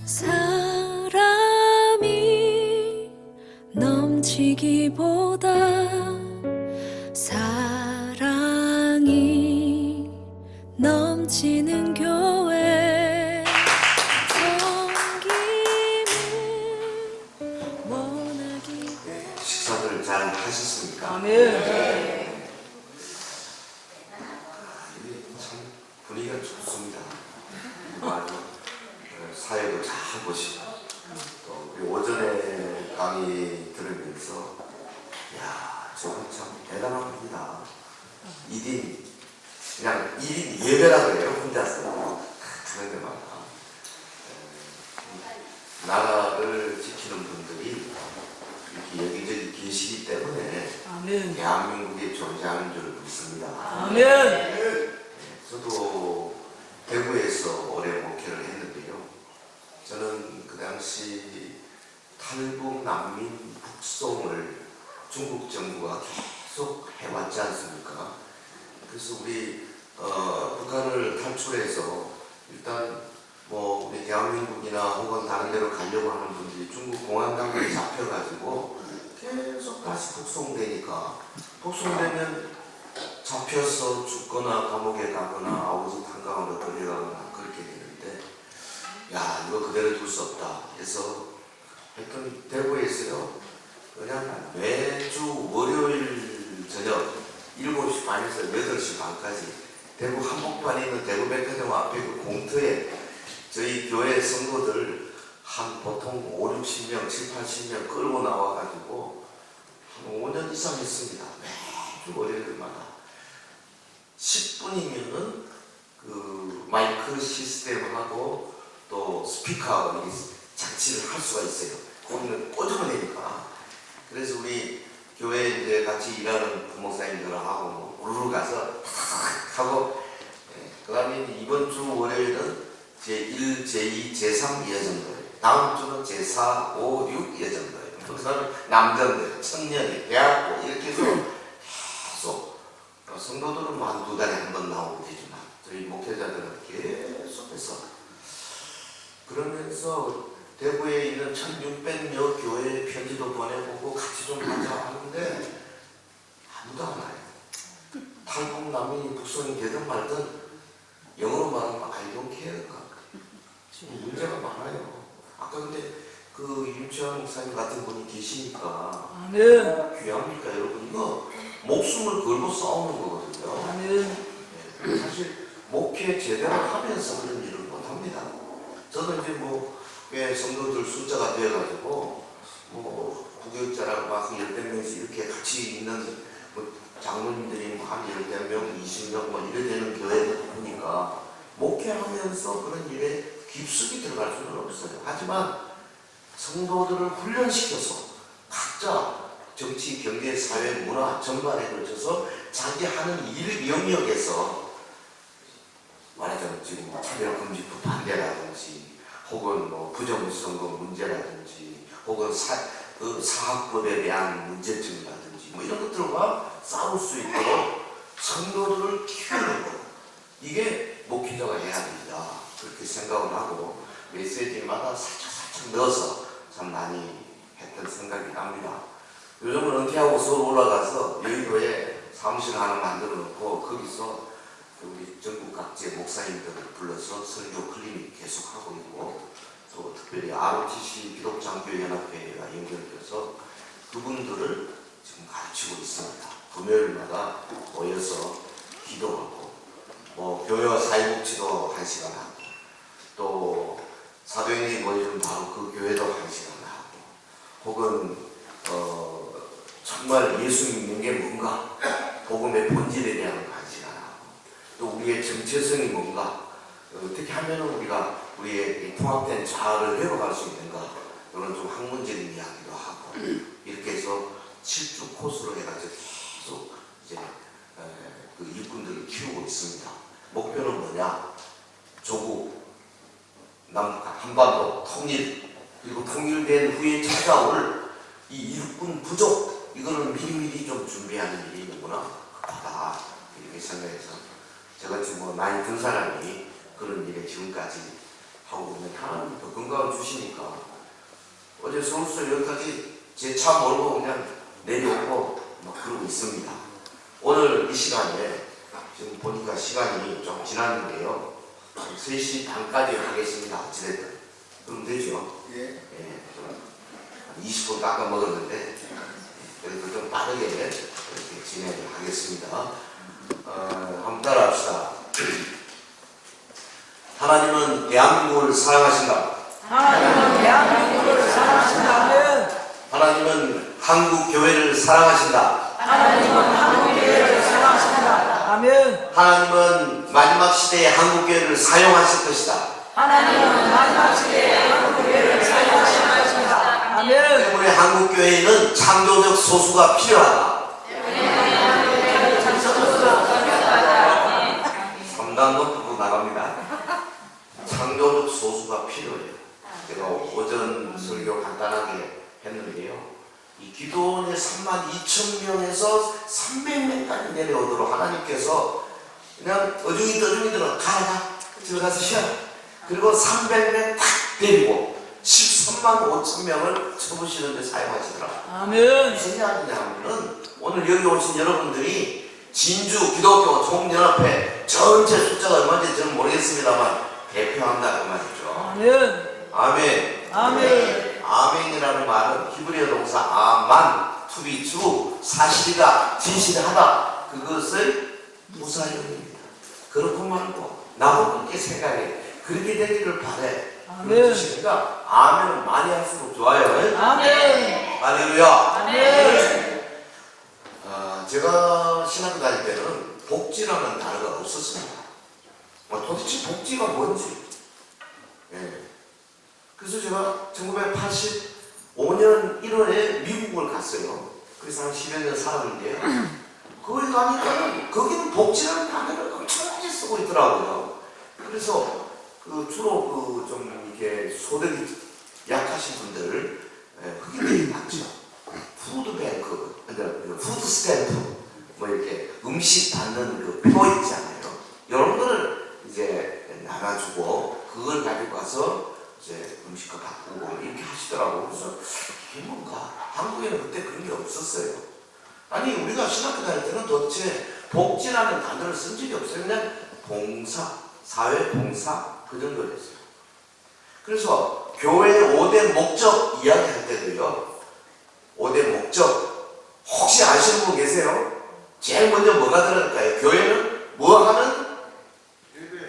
사람이 넘치기보다 사랑이 넘치는 교회 섬김을 원하기. 식사들 잘 하셨습니까? 아멘. 참 분위기가 좋습니다. 사회도 잘 보시고 또 우리 오전에 강의 들으면서 야 저건 참 대단한 분이다. 1인 그냥 1인 예배라 그래요. 혼자서 그런 데만 나라를 지키는 분들이 이렇게 여기저기 계시기 때문에 아멘. 대한민국에 존재하는 줄 믿습니다. 아멘. 저도 대구에서 오래 목회를 했는데요. 저는 그 당시 탈북 난민 북송을 중국 정부가 계속 해왔지 않습니까? 그래서 우리 북한을 탈출해서 일단 뭐 우리 대한민국이나 혹은 다른 데로 가려고 하는 분들이 중국 공안당국에 잡혀가지고 계속 다시 북송되니까 북송되면 잡혀서 죽거나 감옥에 가거나 아우지 탄강으로 끌려가거나 그렇게 되는데 야 이거 그대로 둘 수 없다 해서 하여튼 대구에서요 그냥 매주 월요일 저녁 7시 반에서 8시 반까지 대구 한복판에 있는 대구백화점 앞에 그 공터에 저희 교회 성도들 한 보통 5, 60명, 7, 80명 끌고 나와가지고 한 5년 이상 했습니다. 매주 월요일마다 10분이면은 그 마이크 시스템하고 또 스피커 장치를 할 수가 있어요. 거기는 꽂으면 되니까. 그래서 우리 교회에 이제 같이 일하는 부목사님들하고 뭐 우르르 가서 하고 그 다음에 이번 주 월요일은 제1, 제2, 제3 예전들 다음 주는 제4, 5, 6 예전들 그 다음에 남전들, 청년이, 대학교 이렇게 해서 계속 성도들은 뭐 한 2달에 한 번 나오고 되지만 저희 목회자들은 계속해서 그러면서 대구에 있는 1600여 교회에 편지도 보내보고 같이 좀 하자 하는데 아무도 안 와요. 탈북 난민이 북송이 되든 말든 영어로 말하면 I don't care. 지금 문제가 많아요. 아까 근데 그 윤치환 목사님 같은 분이 계시니까 아멘. 귀합니까 여러분? 이거 목숨을 걸고 싸우는 거거든요. 아멘. 네, 사실 목회 제대로 하면서 그런 일을 못합니다. 저는 이제 뭐 꽤 성도들 숫자가 되어가지고 뭐 부교육자라고 막 10명씩 이렇게 같이 있는 뭐 장로님들이 한 10명, 20명 뭐 이래 되는 교회다 보니까 목회하면서 그런 일에 깊숙이 들어갈 수는 없어요. 하지만 성도들을 훈련시켜서 각자 정치, 경제, 사회, 문화 전반에 걸쳐서 자기 하는 일 영역에서 말하자면 지금 차별금지법 반대라든지 혹은 뭐 부정선거 문제라든지 혹은 사학법에 대한 문제점이라든지 뭐 이런 것들과 싸울 수 있도록 성도들을 키우는 것 이게 목회자가 해야 됩니다. 그렇게 생각을 하고 메시지마다 살짝 넣어서 참 많이 했던 생각이 납니다. 요즘은 은퇴하고 서울 올라가서 여의도에 사무실 하나 만들어 놓고 거기서 우리 전국 각지의 목사님들을 불러서 설교 클리닉 계속하고 있고 또 특별히 ROTC 기독장교연합회가 연결돼서 그분들을 지금 가르치고 있습니다. 금요일마다 모여서 기도하고 뭐 교회와 사회복지도 1시간 하고 또 사도행이 모이는 바로 그 교회도 1시간 하고 혹은 정말 예수 믿는 게 뭔가 복음의 본질에 대한 1시간 하고 또 우리의 정체성이 뭔가 어떻게 하면 우리가 우리의 통합된 자아를 회복할 수 있는가 이런 좀 학문적인 이야기도 하고 이렇게 해서 7주 코스로 해가지고 계속 이제 그 일꾼들을 키우고 있습니다. 목표는 뭐냐? 조국, 한반도 통일 그리고 통일된 후에 찾아올 이 일꾼 부족 이거는 미리미리 좀 준비하는 일이 있는구나 급하다 이렇게 생각해서 저같이 뭐 나이 든 사람이 그런 일에 지금까지 하고 있는 하나님 더 건강을 주시니까 어제 서울서 여기까지 제 차 몰고 그냥 내려오고 막 그러고 있습니다. 오늘 이 시간에 지금 보니까 시간이 좀 지났는데요. 3시 반까지 하겠습니다. 어찌됐든. 그럼 되죠? 예. 20분 깎아 먹었는데 그래도 좀 빠르게 이렇게 진행을 하겠습니다. 한번 따라합시다. 하나님은 대한민국을 사랑하신다. 하나님은 대한민국을 사랑하신다면 하나님은 한국 교회를 사랑하신다. 하나님은 한국 교회를 사랑하신다. 아멘. 하나님은 마지막 시대에 한국 교회를 사용하실 것이다. 하나님은 마지막 시대에 한국 교회를 사용하실 것입니다. 아멘. 때문에 한국 교회에는 창조적 소수가 필요하다. 3단 높이고 나갑니다. 창조적 소수가 필요해요. 제가 오전 설교 간단하게 했는데요. 이 기도원에 32,000명에서 300명까지 내려오도록 하나님께서 그냥 어중이들은 가라 들어가서 쉬어. 그리고 300명 딱 데리고 13만 5천 명을 쳐부시는 데 사용하시더라고요. 아멘. 무슨 이야기냐면은 오늘 여기 오신 여러분들이 진주 기독교 총연합회 전체 숫자가 얼마인지 저는 모르겠습니다만 대표한다 그 말이죠. 아멘. 아멘. 아멘. 아멘이라는 말은 히브리어 동사 아만, to be true, 사실이다, 진실하다. 그것을 부사형입니다. 그렇고 말고 나도 그렇게 생각해. 그렇게 되기를 바래. 아멘. 그러니까 아멘은 많이 할수록 좋아요. 아멘. 할렐루야. 아멘. 제가 신학교 다닐 때는 복지라는 단어가 없었습니다. 도대체 복지가 뭔지. 예. 그래서 제가 1985년 1월에 미국을 갔어요. 그래서 한 10여 년 살았는데요. 거기 가니까는 거기는 복지라는 단어를 엄청나게 쓰고 있더라고요. 그래서 주로 좀 이렇게 소득이 약하신 분들 흑인들이 많죠. 푸드뱅크, 푸드 스탬프, 뭐 이렇게 음식 받는 그 표 있잖아요. 이런 거를 이제 나눠주고 그걸 가지고 가서 이제 음식과 바꾸고 이렇게 하시더라고요. 그래서 이게 뭔가 한국에는 그때 그런 게 없었어요. 아니 우리가 신학교 다닐 때는 도대체 복지라는 단어를 쓴 적이 없어요. 그냥 봉사, 사회 봉사 그 정도였어요. 그래서 교회의 5대 목적 이야기할 때도요. 5대 목적 혹시 아시는 분 계세요? 제일 먼저 뭐가 들어갈까요? 교회는 뭐 하는?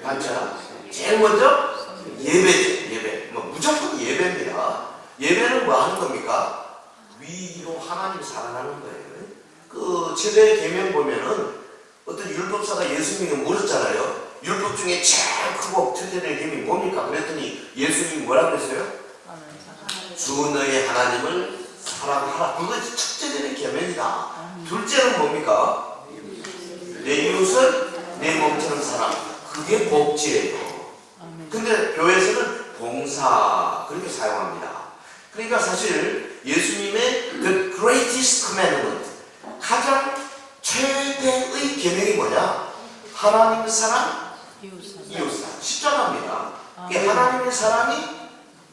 맞죠? 제일 먼저 예배죠. 예배. 무조건 예배입니다. 예배는 뭐 하는 겁니까? 위로 하나님 사랑하는 거예요. 그 최대 계명 보면은 어떤 율법사가 예수님에게 물었잖아요. 율법 중에 제일 크고 첫째된 계명이 뭡니까? 그랬더니 예수님이 뭐라 그랬어요? 주 너의 하나님을 사랑하라. 그것이 첫째되는 계명이다. 둘째는 뭡니까? 내 이웃을 내 몸처럼 사랑. 그게 복지예요. 근데 교회에서는 봉사 그렇게 사용합니다. 그러니까 사실 예수님의 The Greatest Commandment 가장 최대의 계명이 뭐냐? 하나님의 사랑, 이웃사랑. 십자가입니다. 하나님의 사랑이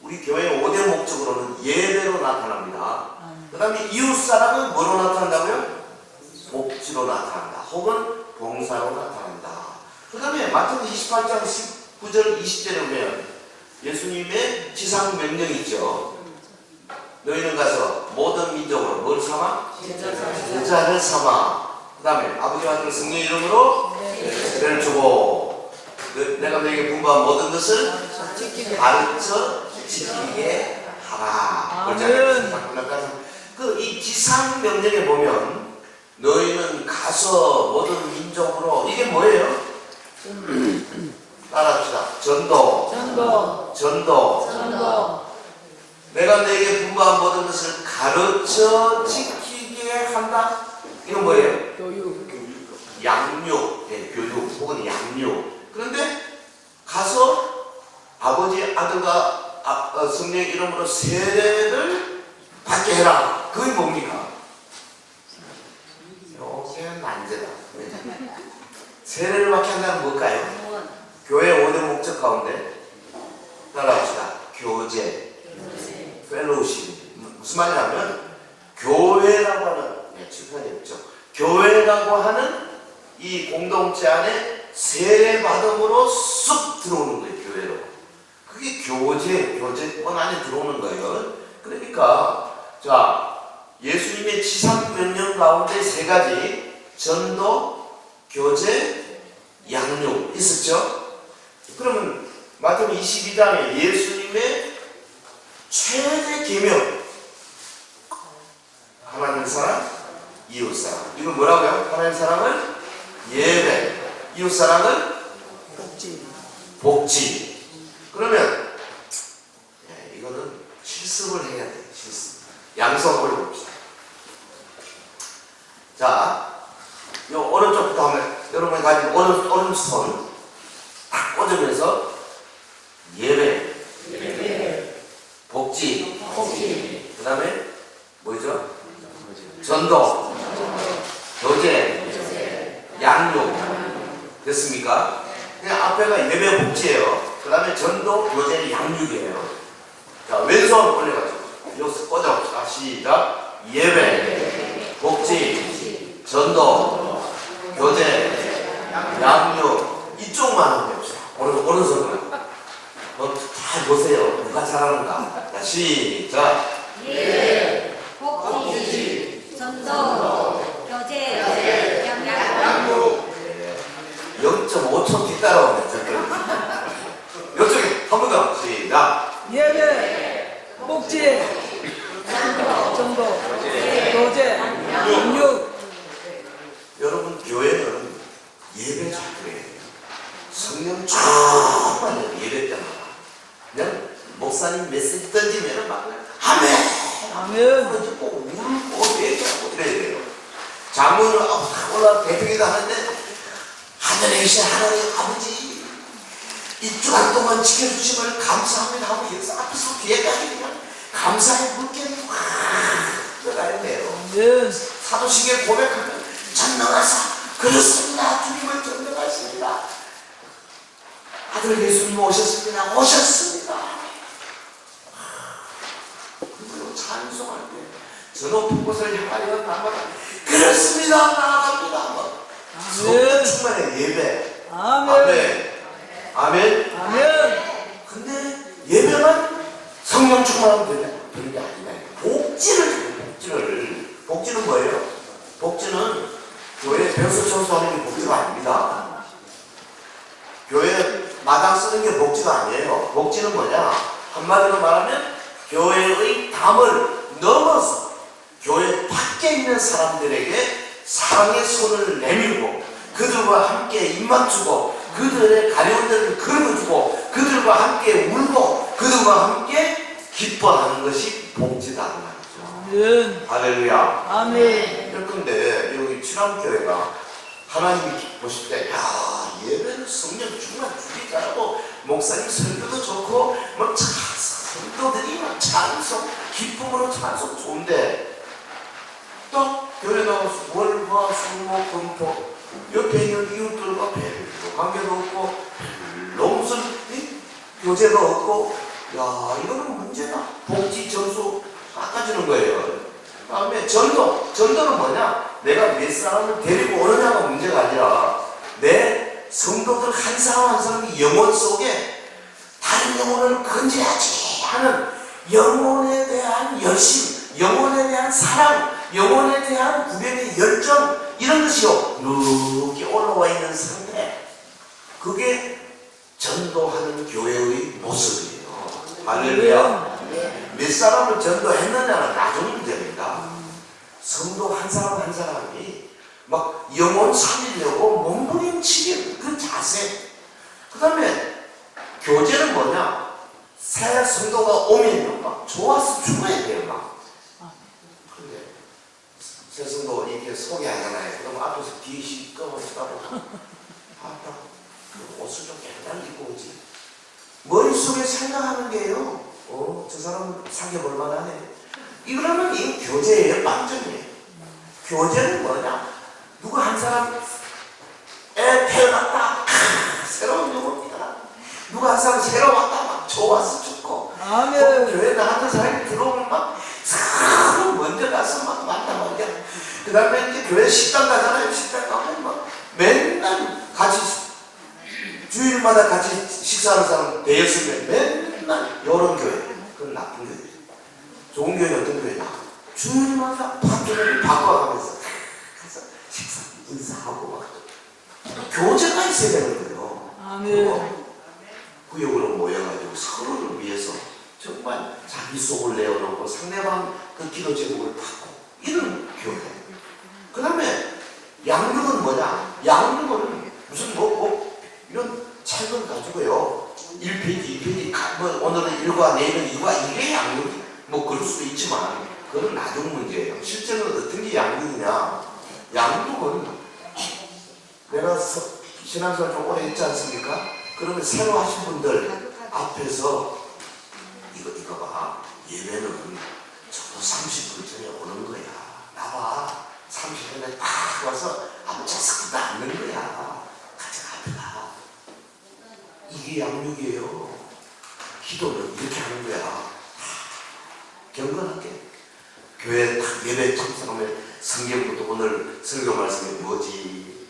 우리 교회의 5대 목적으로는 예배로 나타납니다. 그 다음에 이웃사랑은 뭐로 나타난다고요? 복지로 나타난다. 혹은 봉사로 나타난다. 그 다음에 마태복음 28장 19절 20절에 보면 예수님의 지상 명령이 있죠. 너희는 가서 모든 민족으로 뭘 삼아? 제자를 삼아. 그 다음에 아버지와 아들 성령 이름으로 세례를 주고 내가 너에게 분부한 모든 것을 가르쳐 지키게 하라. 이 지상 명령에 보면 너희는 가서 모든 민족으로 이게 뭐예요? 따라합시다. 전도. 내가 너에게 분부한 모든 것을 가르쳐 지키게 한다. 이건 뭐예요? 양육, 교육 혹은 양육. 그런데 가서 아버지, 아들과 성령 이름으로 세례를 받게 해라. 그게 뭡니까? 요새 난제다. 세례를 받게 한다는 뭘까요? 교회 5대 목적 가운데 따라합시다. 교제, 펠로우십. 무슨 말이냐면 교회라고 하는, 칠판이 없죠. 교회라고 하는 이 공동체 안에 세례받음으로 쑥 들어오는 거예요. 교회로. 그게 교제권 안에 들어오는 거예요. 그러니까 자, 예수님의 지상 명령 가운데 세 가지, 전도, 교제, 양육 있었죠? 그러면 마태복음 22장에 예수님의 최대 계명, 하나님 사랑, 이웃 사랑. 이건 뭐라고요? 하나님 사랑은 예배, 이웃 사랑은 복지. 그러면 이거는 실습을 해야 돼요. 실습. 양성을 봅시다. 자, 요 오른쪽부터 하면 여러분이 가지고 오른손 딱 꽂으면서 예배, 복지, 그 다음에 뭐죠? 전도, 교제, 양육. 됐습니까? 그냥 앞에가 예배, 복지예요. 그 다음에 전도, 교제, 양육이에요. 자, 왼손 올려가지고 여기서 꽂아봅시다. 시작. 예배, 복지, 전도, 교제, 양육. 이쪽만 하면 됩시다. 오른손으로. 잘 보세요. 누가 잘하는가. 자, 시작. 예배, 복지, 전도, 교제, 양육. 0.5초 뒤따라오네. 이쪽에 한 번 더. 시작. 예배, 복지, 전도, 교제, 양육. 여러분, 교회는 예배 잘 드려야 돼요. 성령 충만해요. 예배 때마다. 그냥 목사님 메시지 던지면 막 아멘! 아멘. 던지고 울고 얘기하고 이래야 돼요. 장문을 올라 대표기도 하는데 하늘에 계신 하나님 아버지, 이 주간 동안 지켜주심을 감사합니다 하고 여기서 앞에서 뒤에까지 그냥 감사의 물결이 확 들어가야 돼요. 아멘. 사도신경 고백하면 전능하사 그렇습니다. 주님을 전능하십니다. 아들 예수님 오셨습니다. 오셨습니다. 그리고 찬송할 때 저 높은 곳을 향하여 나아가 그렇습니다. 나아갑니다. 성령 충만의 예배. 아멘. 아멘. 아멘. 근데 예배만 성령 충만하면 되는 게 아니라 복지를 줘요. 복지를. 복지는 뭐예요? 복지는 교회 벼슬 청소하는 게 복지가 아닙니다. 교회 마당 쓰는 게 복지가 아니에요. 복지는 뭐냐? 한마디로 말하면 교회의 담을 넘어서 교회 밖에 있는 사람들에게 사랑의 손을 내밀고 그들과 함께 입맞추고 그들의 가려운 데를 긁어주고 그들과 함께 울고 그들과 함께 기뻐하는 것이 복지다는 말이죠. 아멘. 할렐루야. 아멘. 그런데 여기 친암교회가 하나님이 보실 때, 야, 예배는 성령 충만 주기 잘하고 목사님 설교도 좋고 뭐 성도들이 막 찬송 기쁨으로 찬송 좋은데 또 교회 나와서 월화수목금토 옆에 있는 이웃들과 별로 관계도 없고 별로 무슨 교제도 없고, 야, 이거는 문제다. 복지 점수 깎아주는 거예요. 다음에 전도는 뭐냐? 내가 몇 사람을 데리고 오느냐가 문제가 아니라 내 성도들 한 사람 한 사람이 영혼 속에 다른 영혼을 건져야지 하는 영혼에 대한 열심, 영혼에 대한 사랑, 영혼에 대한 구별의 열정, 이런 것이요 이렇게 올라와 있는 상태, 그게 전도하는 교회의 모습이에요. 할렐루야. 몇 사람을 전도했느냐는 나중 문제입니다. 성도 한 사람 한 사람이 막 영혼 살리려고 몸부림치는 그 자세. 그 다음에 교제는 뭐냐? 새 성도가 오면 막 좋아서 죽어야 돼요. 막. 근데 새 성도 이렇게 소개하잖아요. 그럼 앞에서 뒤에 시꺼먼 쳐다보고 아빠 그 옷을 좀 옛날 입고 오지. 머릿속에 생각하는 게요, 저 사람은 사귀어볼 만하네. 이거는 이 교제예요. 빵점이에요. 교제는 뭐냐? 누구 한 사람 애 태어났다, 새로운 영혼이다. 누구 한 사람 새로 왔다, 막 좋아서 죽고 아멘. 교회 나가는 사람이 들어오면 막 서로 먼저 가서 막 만나보자. 그 다음에 이제 교회 식당 가잖아요. 식당 가면 막 맨날 같이 주일마다 같이 식사하는 사람 대여섯 명 맨날 이런 교회. 그건 나쁜 교회. 좋은 교회는 어떤 교회냐? 주일마다 파트너를 바꿔가면서 가서 식사 인사하고 막 교제가 있어야 되는 거예요. 아멘. 구역으로 모여가지고 서로를 위해서 정말 자기 속을 내어놓고 상대방 그 기도 제목을 받고 이런 교회. 그 다음에 양육은 뭐냐? 양육은 무슨 이런 책을 가지고요. 1페이지, 2페이지, 뭐 오늘은 1과 내일은 2과 이게 양육이 뭐 그럴 수도 있지만 그건 나중 문제예요. 실제로는 어떤 게 양육이냐? 양육은 내가 신앙생활 좀 오래 했지 않습니까? 그러면 새로 하신 분들 앞에서 이거 봐. 예배는 저도 30분 전에 오는 거야. 나봐. 30분에 딱 와서 앞좌석도 앉는 거야. 같이 앞에 가. 이게 양육이에요. 기도는 이렇게 하는 거야. 경건하게. 교회 딱 예배 참석하면 성경부터 오늘 설교 말씀이 뭐지?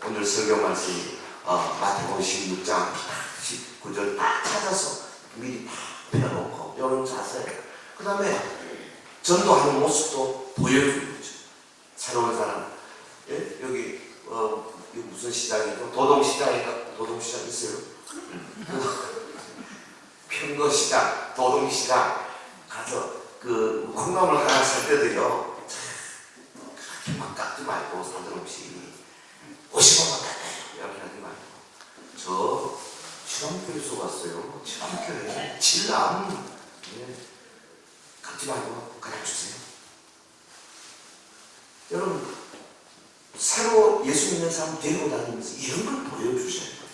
오늘 설교 말씀이 마태복음 16장 19절 딱 찾아서 미리 다 펴놓고 이런 자세. 그 다음에 전도하는 모습도 보여주는 거죠. 새로운 사람. 예? 여기 이거 무슨 시장이고 도동시장인가? 도동시장 있어요? 평거시장, 도동시장 가서 그 콩나물 하나 살 때도요. 그렇게 막 깎지 말고 상관없이 50원만 깎아요. 이렇게 하지 말고. 저 신앙교회에서 왔어요. 신앙교회 진람. 예. 깎지 말고 그냥 주세요. 여러분 새로 예수 믿는 사람 데리고 다니면서 이런 걸 보여주셔야 돼요.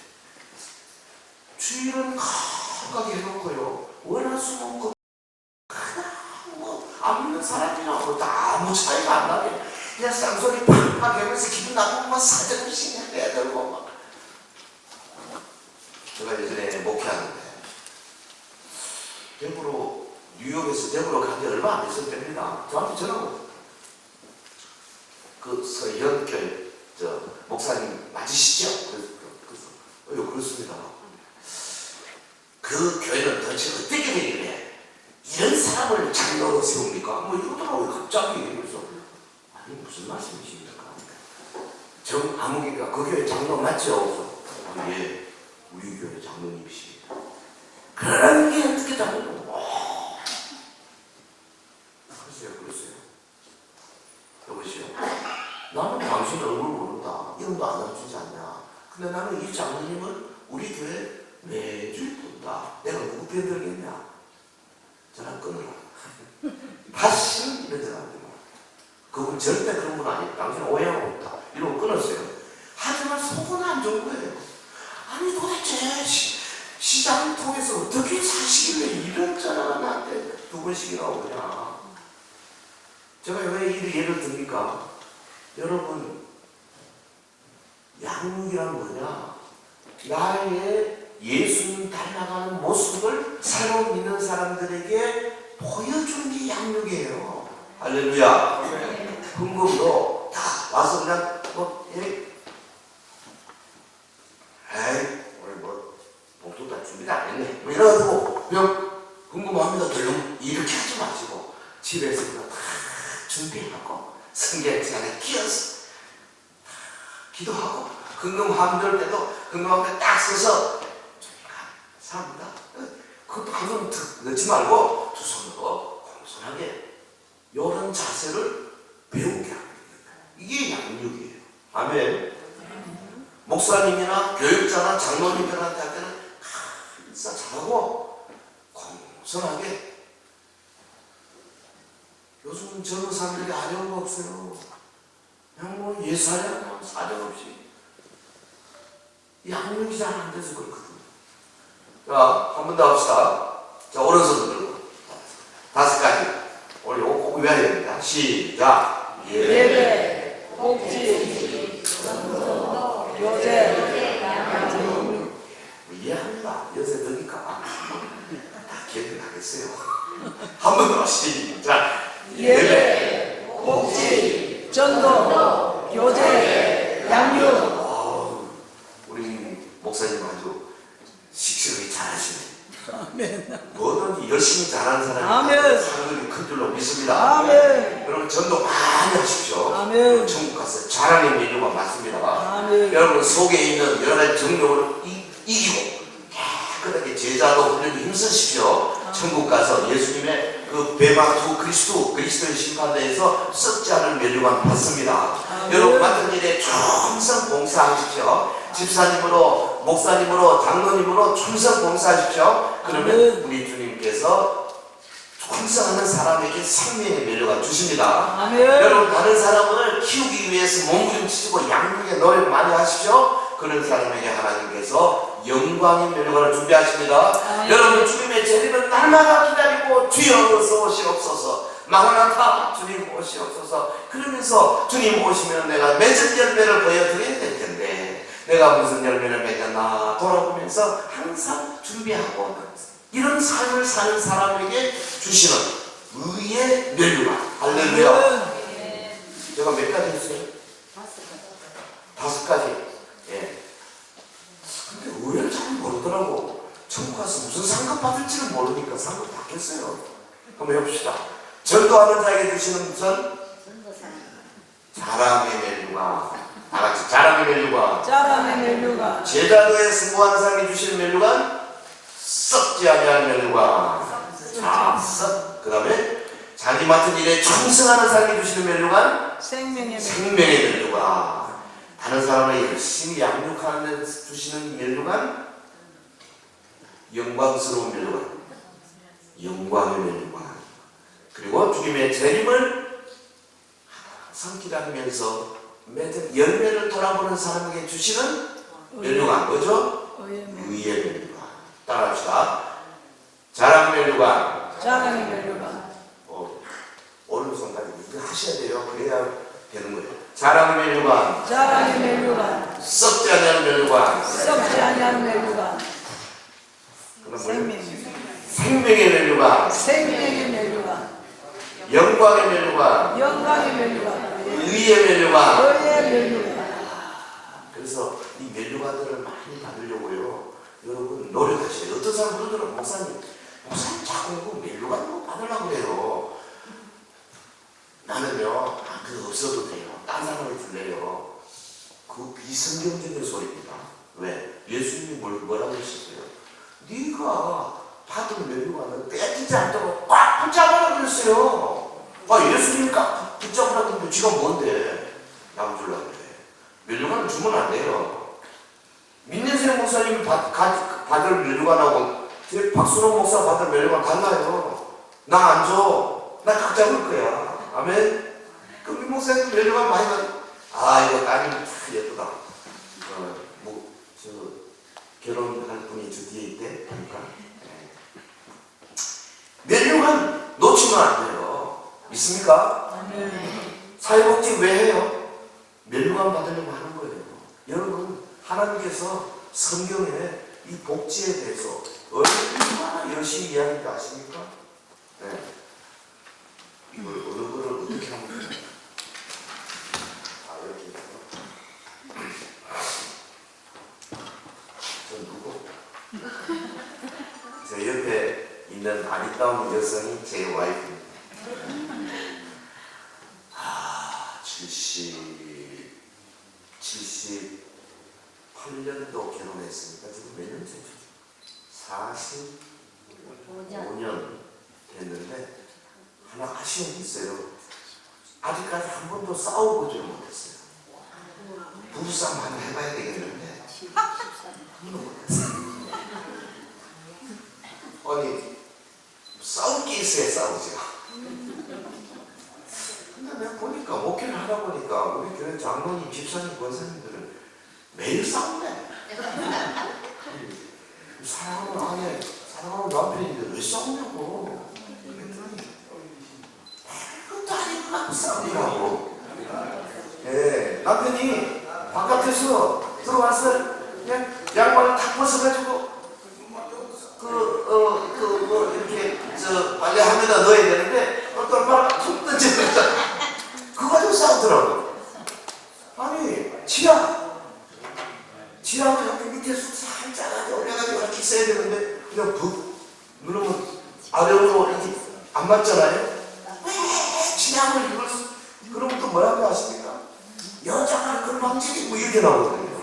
주일은 가까게 해놓고요. 월화수목금 안 믿는 사람이라고 아무 차이가 안 나게 그냥 쌍소리 팍팍 하면서 기분 나쁘고 막 사정신이 내들고 막. 제가 예전에 목회하는데 대구로 뉴욕에서 대구로 간 지 얼마 안 됐을 때입니다. 저한테 전화가 왔어요. 그 서현교회 목사님 맞으시죠? 그래서 그렇습니다. 그 교회는 도대체 어떻게 되길래 이런 사람을 장로로 세웁니까? 뭐 이러더라고요. 갑자기. 그래서 아니 무슨 말씀이십니까? 정아무개가 그 교회 장로 맞죠? 그래서 예, 우리 교회 장로님이십니다. 그런 게 어떻게 장로로? 그러세요. 여보시오. 나는 당신 얼굴 모른다. 이름도 안 알려주지 않냐. 근데 나는 이 장로님은 우리 교회 매주 본다. 내가 누구 편들겠냐? 전화 끊으라. 다시는 이런 전화 안 되고. 그분 절대 그런 분 아니에요. 당신 오해하고 있다. 이러고 끊었어요. 하지만 속은 안 좋은 거예요. 아니 도대체 시장을 통해서 어떻게 사시길래 이런 전화가 나한테 두 번씩이나 오냐. 제가 왜 이 예를 듭니까? 여러분 양육이란 뭐냐? 나의 예수님 닮아가는 모습을 새로 믿는 사람들에게 보여주는 게 양육이에요. 할렐루야. 흥금도 다 와서 그냥 오늘 뭐 봉투 다 준비도 안 했네. 뭐 이래가지고 그냥 궁금합니다. 덜렁 이렇게 하지 마시고 집에서 그냥 다 준비하고 성경 시간에 끼어서 기도하고 흥금함들 때도 흥금함 딱 써서 삽니다. 그것도 한번 넣지 말고 두 손으로 공손하게 이런 자세를 배우게 합니다. 이게 양육이에요. 아멘. 목사님이나 교육자나 장로님들한테 할 때는 인사 잘하고 공손하게. 요즘 젊은 사람들이 아려운 거 없어요. 그냥 뭐 예사냐 사정없이 양육이 잘 안 돼서 그렇거든요. 자, 한 번 더 합시다. 자, 오른손 들고 5가지. 오늘 이거 꼭 외워야 됩니다. 시작. 예배, 복지, 교제, 이해합니다. 연세 드니까. 됐어요. 한 번 더 시작. 예배, 복지, 전도, 교제, 양육. 우리 목사님 아주 식식하게 잘하시네. 아멘. 뭐든지 열심히 잘하는 사람이 아멘. 상급이 큰 줄로 믿습니다. 아멘. 여러분 전도 많이 하십시오. 아멘. 천국 가서 자랑의 메뉴가 많습니다. 아멘. 여러분 속에 있는 여러 가지 정욕을 이기고 깨끗하게 제자도 훈련에 힘쓰십시오. 천국 가서 예수님의 그 배망투 그리스도의 심판대에서 썩지 않을 면류관 받습니다. 여러분 맡은 일에 충성 봉사하십시오. 집사님으로, 목사님으로, 장로님으로 충성 봉사하십시오. 그러면 우리 주님께서 충성하는 사람에게 생명의 면류관 주십니다. 아멘. 여러분 다른 사람을 키우기 위해서 몸부림치고 양육에 노력 많이 하십시오. 그런 사람에게 하나님께서 영광의 면류관을 준비하십니다. 여러분 주님의 재림은 날마다 기다리고 주여 어서 오시옵소서. 마라나타 주님 오시옵소서. 그러면서 주님 오시면 내가 맺은 열매를 보여드려야 될 텐데 내가 무슨 열매를 맺었나 돌아보면서 항상 준비하고 이런 삶을 사는 사람에게 주시는 의의 면류관. 할렐루야. 제가 몇 가지 했어요? 5가지. 예. 근데 의외로 잘 모르더라고. 천국 가서 무슨 상급 받을지는 모르니까 상급 받겠어요. 한번 해봅시다. 전도하는 자에게 주시는 무슨? 자랑의 면류관. 다 같이 자랑의 면류관. 자랑의 면류관. 제자도에 승부한 사람이 주시는 면류관. 썩지 아니할 면류관. 썩. 그 다음에 자기 맡은 일에 충성하는 사람이 주시는 면류관. 생명의 생명의 면류관. 다른 사람을 열심히 양육하는 주시는 면류관. 영광스러운 면류관. 영광의 면류관. 그리고 주님의 재림을 상기하면서 맺은 열매를 돌아보는 사람에게 주시는 면류관. 뭐죠? 의의 면류관. 따라합시다. 자랑 면류관. 자랑의 면류관. 오른손까지 이거 하셔야 돼요. 그래야 되는 거예요. 자랑의 면류관. 자랑의 면류관. 썩지 않는 면류관. 썩지 아니하는 면류관. 생명의 면류관. 생명의 면류관. 영광의 면류관. 영광의 면류관. 의의 면류관. 의의 면류관. 그래서 이 면류관들을 많이 받으려고요. 여러분 노력하셔요. 어떤 사람 그러더라고요. 목사님 자꾸 면류관 받으려고 그래요. 나는요, 그거 없어도 돼요. 딴 사람을 줄래요. 그 비성경적인 소리입니다. 왜? 예수님이 뭐라고 하셨어요? 네가 받은 면류관은 떼지지 않도록 꽉 붙잡아라 그랬어요. 예수님이 꽉 붙잡으라 그러면 지가 뭔데? 남 주려고 그래. 면류관은 주면 안 돼요. 민년생 목사님이 받을 면류관하고 박순호 목사 받을 면류관 달라요. 나 안 줘. 나 각 잡을 거야. 아멘. 그럼 이 목사님 면류관 많이 받. 이거 따님 참 예쁘다. 결혼할 분이 저 뒤에 있대. 보니까. 면류관 놓치면 안 돼요. 있습니까? 사회복지 왜 해요? 면류관 받으려고 하는 거예요. 여러분 하나님께서 성경에 이 복지에 대해서 얼마나 열심히 이야기하는지 아십니까? 네. 이걸 어느 거를 어떻게 하면 돼요? 이렇게 전 누구? 저 옆에 있는 아리따운 여성이 제 와이프입니다. 78년도 결혼했으니까 지금 몇 년째죠? 45년 됐는데 하나 아쉬운 게 있어요. 아직까지 한 번도 싸워보지 못했어요. 부부싸움 한번 해봐야 되겠는데 한 번도 못했어요. 아니 싸울 게 있어야 싸우죠. 근데 내가 보니까 목회를 하다 보니까 우리 교회 장로님, 집사님, 권사님들은 매일 싸운대. 사랑하는 남편인데 왜 싸우냐고. 그것도 아니고 싸우냐고. 예, 남편이 바깥에서 들어와서 그냥 양말을 탁 벗어가지고 이렇게 빨래함에다 넣어야 되는데 어떤 바람 툭 던져버렸다. 그거 가지고 싸우더라고. 아니 치약을 이렇게 밑에서 살짝 올려가지고 이렇게 써야 되는데 그냥 북 누르면 아래로 이렇게 안 맞잖아요. 왜 치약을 이걸 그러면 또 뭐라고 하십니까? 여자가 그런 방식이 뭐 이렇게 나오거든요.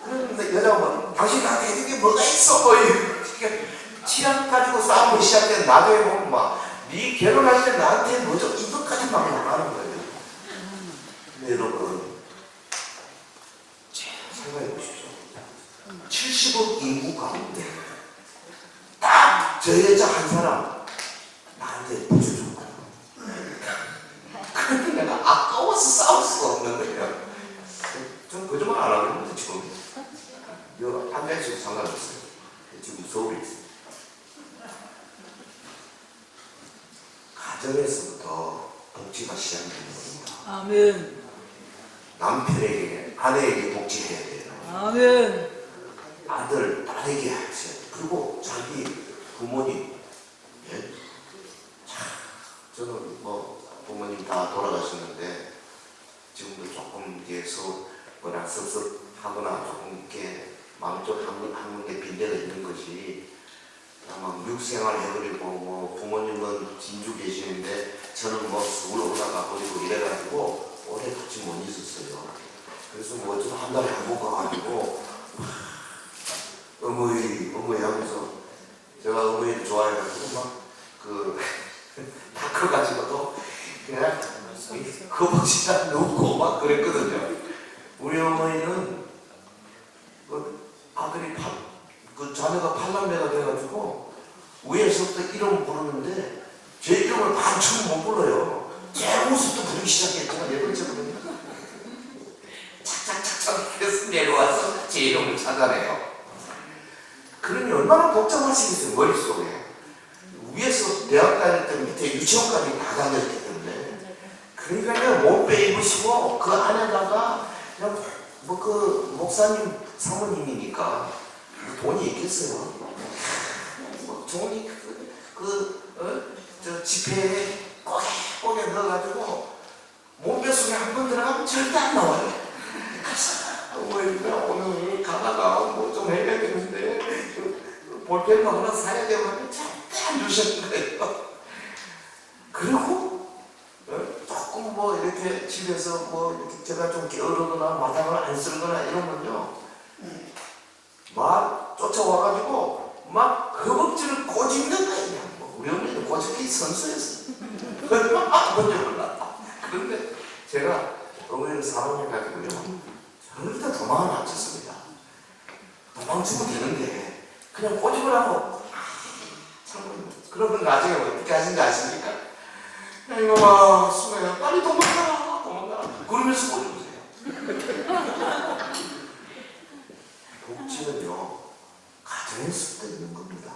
그런데 여자가 뭐 당신 나한테 해준 게 뭐가 있어? 뭐 이렇게 치약 가지고 싸움을 시작된 나중에 보면 네 결혼할 때 나한테 뭐죠? 이것까지 막 나가는 거예요. 근데 여러분 생각해 보십시오. 70억 인구 가운데 딱 저 여자 한 사람 나한테 붙여준 거예요. 그런데 내가 아까워서 싸울 수가 없는 거예요. 전 거짓말 안 하고 있는데 지금 여기 앉아있어도 상관없어요. 지금 서울에 있어요. 가정에서부터 복지가 시작되는 겁니다. 아멘. 남편에게, 아내에게 복지해야 돼요. 아멘. 아들, 딸에게 하셔야 돼요. 그리고 자기 부모님. 예? 저는 뭐 부모님 다 돌아가셨는데 지금도 조금 이게 뭐라 섭섭하거나 조금 이렇게 마음 좀 한 게 빈대가 있는 것이 아마 육생활 해버리고 뭐 부모님은 진주 계시는데 저는 뭐 서울 올라가 버리고 이래가지고 오래 같이 못 있었어요. 그래서 뭐 좀 한 달에 한 번 가가지고 어머니 하면서 제가 어머니를 좋아해가지고 다 커가지고도 그냥 허벅지다 눕고 막 그랬거든요. 우리 어머니는 아들이 자녀가 8남매가 돼가지고 위에서부터 이름 부르는데 제 이름을 반쯤 못 불러요. 제 모습도 부르기 시작했지만 네 번째거든요. 착착착착 해서 내려와서 제 이름을 찾아내요. 그러니 얼마나 복잡하시겠어요, 머릿속에. 위에서 대학 다닐 때 밑에 유치원까지 다 다녔기 때문에. 그러니까 그냥 몸빼 입으시고 그 안에다가 그냥 목사님 사모님이니까 돈이 있겠어요. 돈이 저 지폐에 꼬개 넣어가지고 몸빼 속에 한 번 들어가면 절대 안 나와요. 어머니가 오늘 가다가 뭐 좀 해야 되는데 볼펜 하나 사야 되면 절대 안 주시는 거예요. 그리고 조금 뭐 이렇게 집에서 뭐 이렇게 제가 좀 게으르거나 마당을 안 쓸거나 이러면요 막 쫓아와가지고 막 허벅지를 꼬집는 거예요. 우리 어머니는 꼬집기 선수였어요. 얼마나 뭔지 몰라. 그런데 제가 어머니를 사랑해가지고요 절대 도망을 안 쳤습니다. 도망치면 되는데 그냥 꼬집으라고 참 그러면 나중에 어떻게 하신지 아십니까? 야 이놈아 수고야 빨리 도망가라 그러면서 꼬집으세요. 복지는요 가정에서부터 있는 겁니다.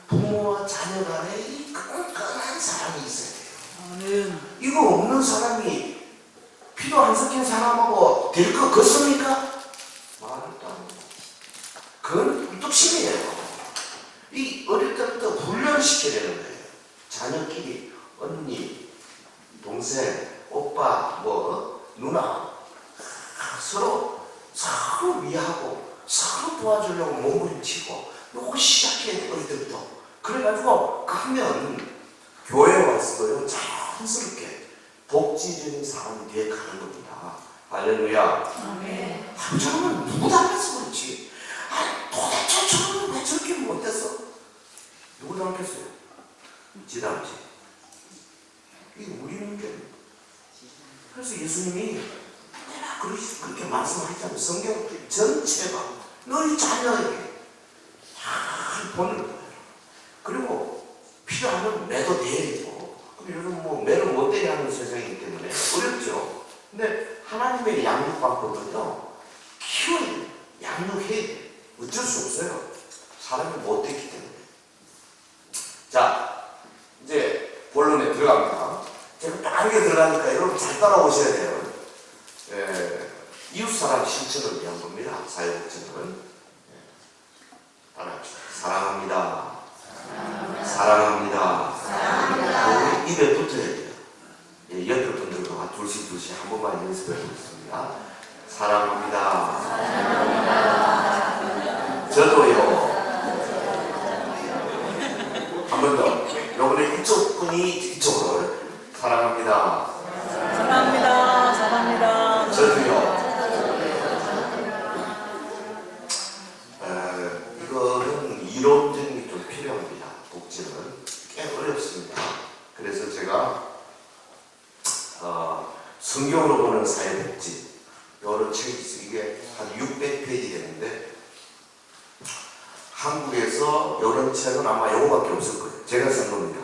부모와 자녀 간에 이 끈끈한 사랑이 있어야 돼요. 아멘. 이거 없는 사람이 피도 안 섞인 사람하고 될 것 같습니까? 말도 안 돼요. 그건 꿀뚝심이에요. 이 어릴 때부터 훈련시켜야 되는 거예요. 자녀끼리 언니, 동생, 오빠, 누나 서로 위하고 서로 도와주려고 몸부림치고 요거 시작해야 돼 어릴 때부터. 그래가지고 크면 교회에 왔어요. 자연스럽게 복지적인 사람이 되어가는 겁니다. 할렐루야. 아멘. 저는 누구 닮아서 그렇지. 도대체 저는 왜 저렇게 못했어? 누구 닮았어요? 지 닮지. 이게 우리 문제예요. 그래서 예수님이 내가 그렇게 말씀하셨잖아요. 성경 전체가 너희 자녀에게 잘 보는 거예요. 그리고 필요하면 매도 돼야죠. 요즘 매를 못 되게 하는 세상이기 때문에 어렵죠. 근데 하나님의 양육방법은요, 키워야 돼요. 양육해야 돼요. 어쩔 수 없어요. 사람이 못 되기 때문에. 자, 이제 본론에 들어갑니다. 제가 빠르게 들어가니까 여러분 잘 따라오셔야 돼요. 이웃사랑 실천을 위한 겁니다. 사회복지는. 따라합시다. 사랑합니다. 사랑합니다. 사랑합니다. 입에 붙어야 돼요. 예, 옆에 분들과 둘씩 한 번만 연습해 보겠습니다. 사랑합니다. 사랑합니다. 저도요. 한 번 더. 요번에 이쪽 분이 이쪽으로. 사랑합니다. 사랑합니다. 사랑합니다. 저도요. 이거는 이론적인 게 좀 필요합니다. 복지는 꽤 어렵습니다. 그래서 제가 성경으로 보는 사회복지 이런 책이 있어요. 이게 한 600페이지 되는데 한국에서 이런 책은 아마 요거밖에 없을 거예요. 제가 쓴 겁니다.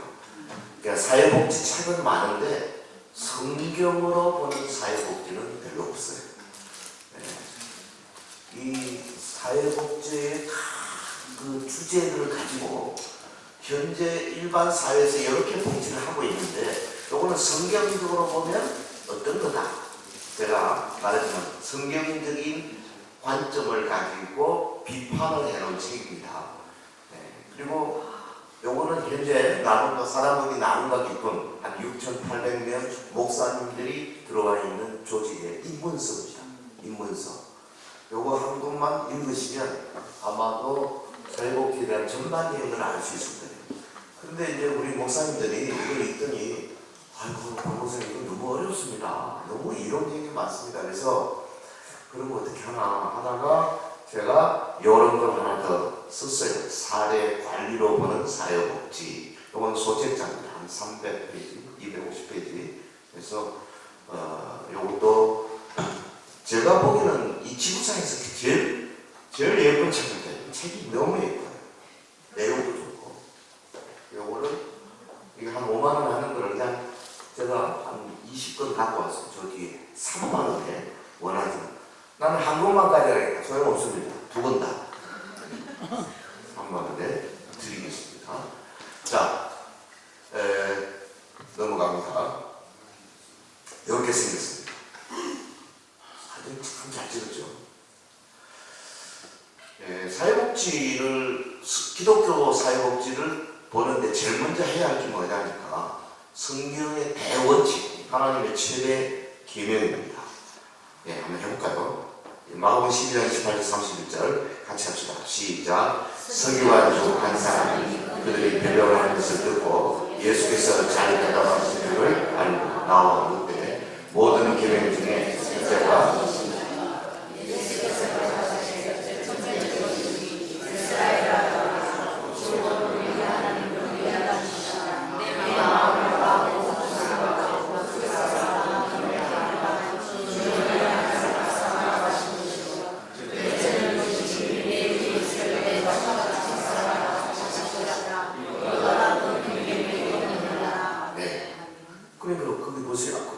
그러니까 사회복지 책은 많은데 성경으로 보는 사회복지는 별로 없어요. 네. 이 사회복지의 그 주제들을 가지고 현재 일반 사회에서 이렇게 복지를 하고 있는데 요거는 성경적으로 보면 어떤 거다. 제가 말했지만 성경적인 관점을 가지고 비판을 해놓은 책입니다. 네. 그리고 요거는 현재 나눔과 사람에게 나눔과 기쁨 한 6,800명 목사님들이 들어와 있는 조직의 입문서입니다. 입문서. 요거 한 권만 읽으시면 아마도 사회복지에 대한 전반 내용을 알 수 있을 거예요. 그런데 이제 우리 목사님들이 이걸 읽더니 아이고 박목사님 이거 너무 어렵습니다. 너무 이론적인 게 많습니다. 그래서 그럼 어떻게 하나 하다가 제가 이런 걸 하나 더 썼어요. 사례 관리로 보는 사회복지. 이건 소책자입니다. 한 300페이지, 250페이지. 그래서 요것도 제가 보기에는 이 지구상에서 제일 예쁜 책입니다. 책이 너무 예뻐요. 내용도 좋고. 요거를 이게 한 5만 원 하는 걸 그냥 제가 한 20권 갖고 왔어요. 저 뒤에 3만 원에 원하지만 나는 한 권만 가져가니까 소용없습니다. 두 권 다 3만 원에 드리겠습니다. 자, 넘어갑니다. 이렇게 생겼습니다. 사진 참 잘 찍었죠. 사회복지를 기독교 사회복지를 보는데 제일 먼저 해야 할 게 뭐냐니까 성경의 대원칙, 하나님의 최대 계명입니다. 예, 한번 해볼까요? 마가복음 12장 28절 31절 같이 합시다. 시작. 서기관 중 한 사람이 그들이 변명하는 것을 듣고 예수께서 잘 대답하신 줄을 알고 나와 묻되 모든 계명 중에 첫째가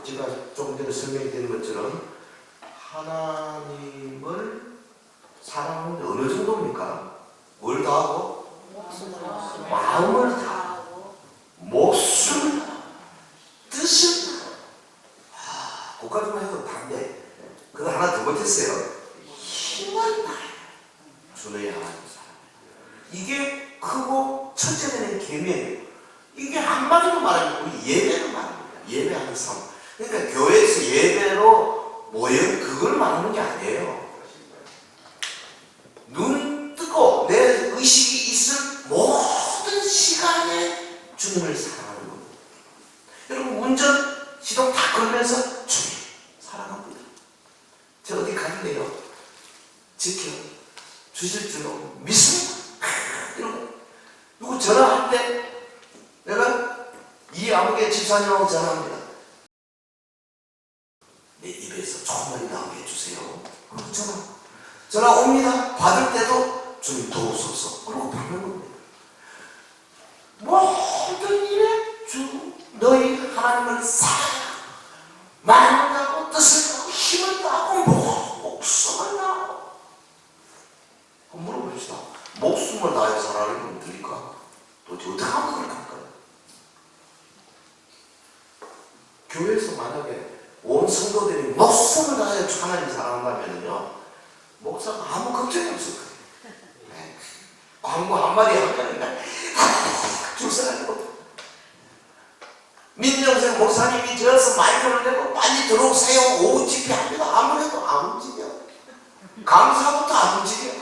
제가 조금 전에 설명드린 것처럼 하나님을 사랑하는데 어느 정도입니까? 뭘 다하고? 마음을 다하고 목숨을 다하고 뜻을 다하고 그까지만 해도 다인데 그거 하나 더 못했어요. 힘을 다해 주의 하나님 사랑. 이게 크고 첫째 되는 계명이에요. 이게 한마디로 말하면 우리 예배로 말합니다. 예배하는 삶. 그러니까 교회에서 예배로 모여 그걸 말하는 게 아니에요. 눈 뜨고 내 의식이 있을 모든 시간에 주님을 사랑하는 겁니다. 여러분 운전 시동 다 걸면서 주님 사랑합니다. 저 어디 가는데요. 지켜 주실 줄 믿습니다. 이러고 누구 전화할 때 내가 이 아무개 집사님하고 전화합니다. 내 입에서 조금만 나오게 해주세요. 그리고 전화 옵니다. 받을 때도 주님 도우소서. 그러고 받는 겁니다. 모든 일에 주 너희 하나님을 사랑하고 마음을 다하고 뜻을 다하고 힘을 다하고 목숨을 다하고. 한번 물어봅시다. 목숨을 다해 사랑하는 건 들릴까? 도대체 어떻게 하면 그렇게 할까요? 교회에서 만약에 온 성도들이 목숨을 다해 하나님 사랑한다면요 목사가 아무 걱정이 없을 거예요. 네. 광고 한마디 하면 줄 서가지고 민정생 목사님이 저어서 마이크를 내고 빨리 들어오세요. 오후 집회합니다. 아무래도 안 움직여. 강사부터 안 움직여.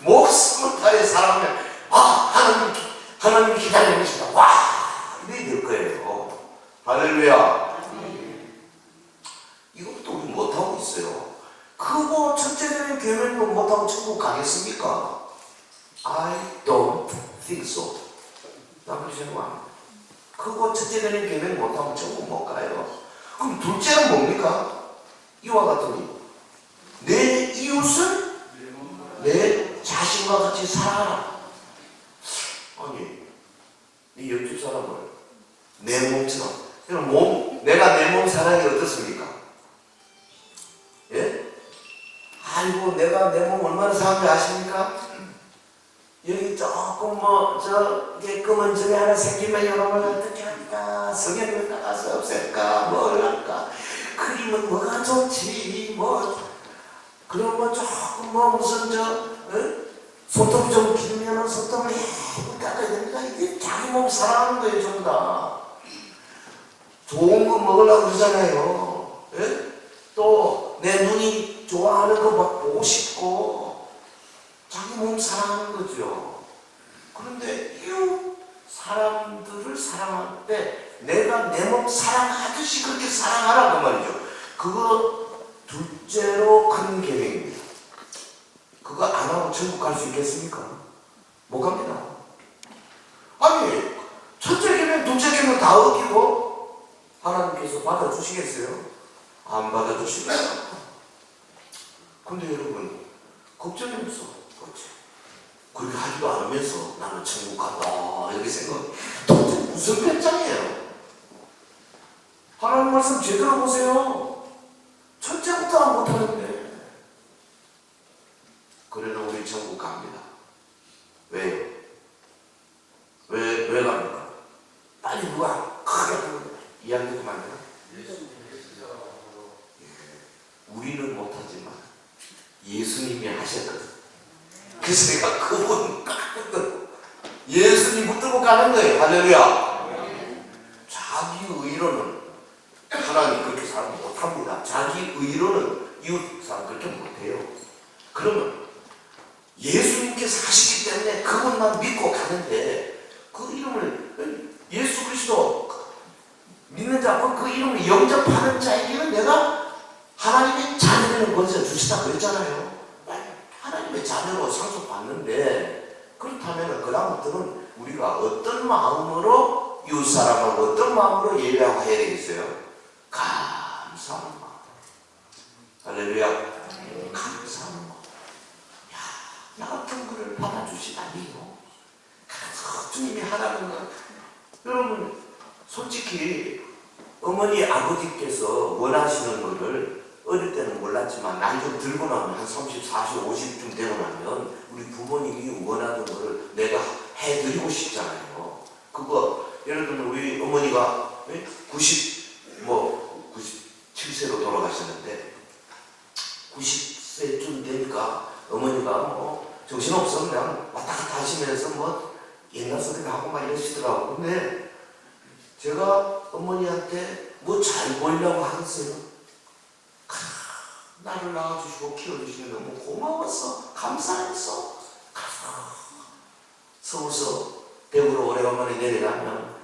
목숨을 다해 사람을 하나님 기다리고 계신다. 와 이래 될 거예요. 할렐루야. 이것도 우리 못하고 있어요. 그거 첫째는 교회도 못하고 천국 가겠습니까? I don't think so. 나 그렇게 생각합니다. 그거 첫째는 교회는 못하고 천국 못 가요. 그럼 둘째는 뭡니까? 이와 같으니 내 이웃을 내 자신과 같이 사랑하라. 아니 이 옆집 사람을 내 몸처럼. 그럼 내가 내 몸 사랑이 어떻습니까? 예? 아이고 내가 내 몸 얼마나 사랑하는지 아십니까? 여기 조금 이게 검은 점이 하나 생기면 여러분 어떻게 할까? 성형을 따라서 없앨까? 뭘 할까? 크림은 뭐가 좋지? 그러면 조금 무슨 손톱 좀 길면은 손톱을 예쁘게 깎아야 됩니다. 이게 자기 몸 사랑하는 거예요, 전부 다. 좋은 거 먹으려고 그러잖아요. 예? 또 내 눈이 좋아하는 거 막 보고 싶고 자기 몸 사랑하는 거죠. 그런데 이웃 사람들을 사랑할 때 내가 내 몸 사랑하듯이 그렇게 사랑하라고 말이죠. 그거 둘째로 큰 계명입니다. 그거 안 하고 천국 갈 수 있겠습니까? 못 갑니다. 아니 첫째 계명 둘째 계명 다 어기고 하나님께서 받아주시겠어요? 안 받아주시겠어요? 근데 여러분 걱정이 없어. 그렇지? 그렇게 하지도 않으면서 나는 천국 간다 이렇게 생각. 도대체 무슨 배짱이에요? 하나님 말씀 제대로 보세요. 첫째부터 안 못하는데. 그래도 우리 천국 갑니다. 왜요? 왜 갑니까? 빨리 누가 크게 이야기 그만 해요. 우리는 못하지만 예수님이 하셨거든. 그래서 내가 그분 깎거든. 예수님 붙들고 가는 거예요. 할렐루야. 자기 의로는 하나님 그렇게 사람 못합니다. 자기 의로는 이웃 사람 그렇게 못해요. 그러면 예수님께서 하시기 때문에 그분만 믿고 가는데 그 이름을 예수 그리스도 믿는 자, 그 이름을 영접하는 자에게는 내가 하나님의 자녀를 건져 주시다 그랬잖아요. 하나님의 자녀로 상속받는데 그렇다면 그 다음부터는 우리가 어떤 마음으로 이웃사람하고 어떤 마음으로 예배하고 해야 되겠어요? 감사하는 마음. 할렐루야. 감사하는 마음. 야, 나 같은 거를 받아주시다니요. 주님이 하라는 거. 여러분 솔직히 어머니 아버지께서 원하시는 거를 어릴 때는 몰랐지만 나이 좀 들고 나면 한 30, 40, 50쯤 되고 나면 우리 부모님이 원하던 거를 내가 해드리고 싶잖아요. 그거 예를 들면 우리 어머니가 97세로 돌아가셨는데 90세쯤 되니까 어머니가 정신없어 그냥 왔다 갔다 하시면서 옛날 소리를 하고 막 이러시더라고. 근데 제가 어머니한테 잘 보이려고 하겠어요. 나를 낳아주시고 키워주시는 너무 고마웠어. 감사했어. 서울서 대구로 오래간만에 내려가면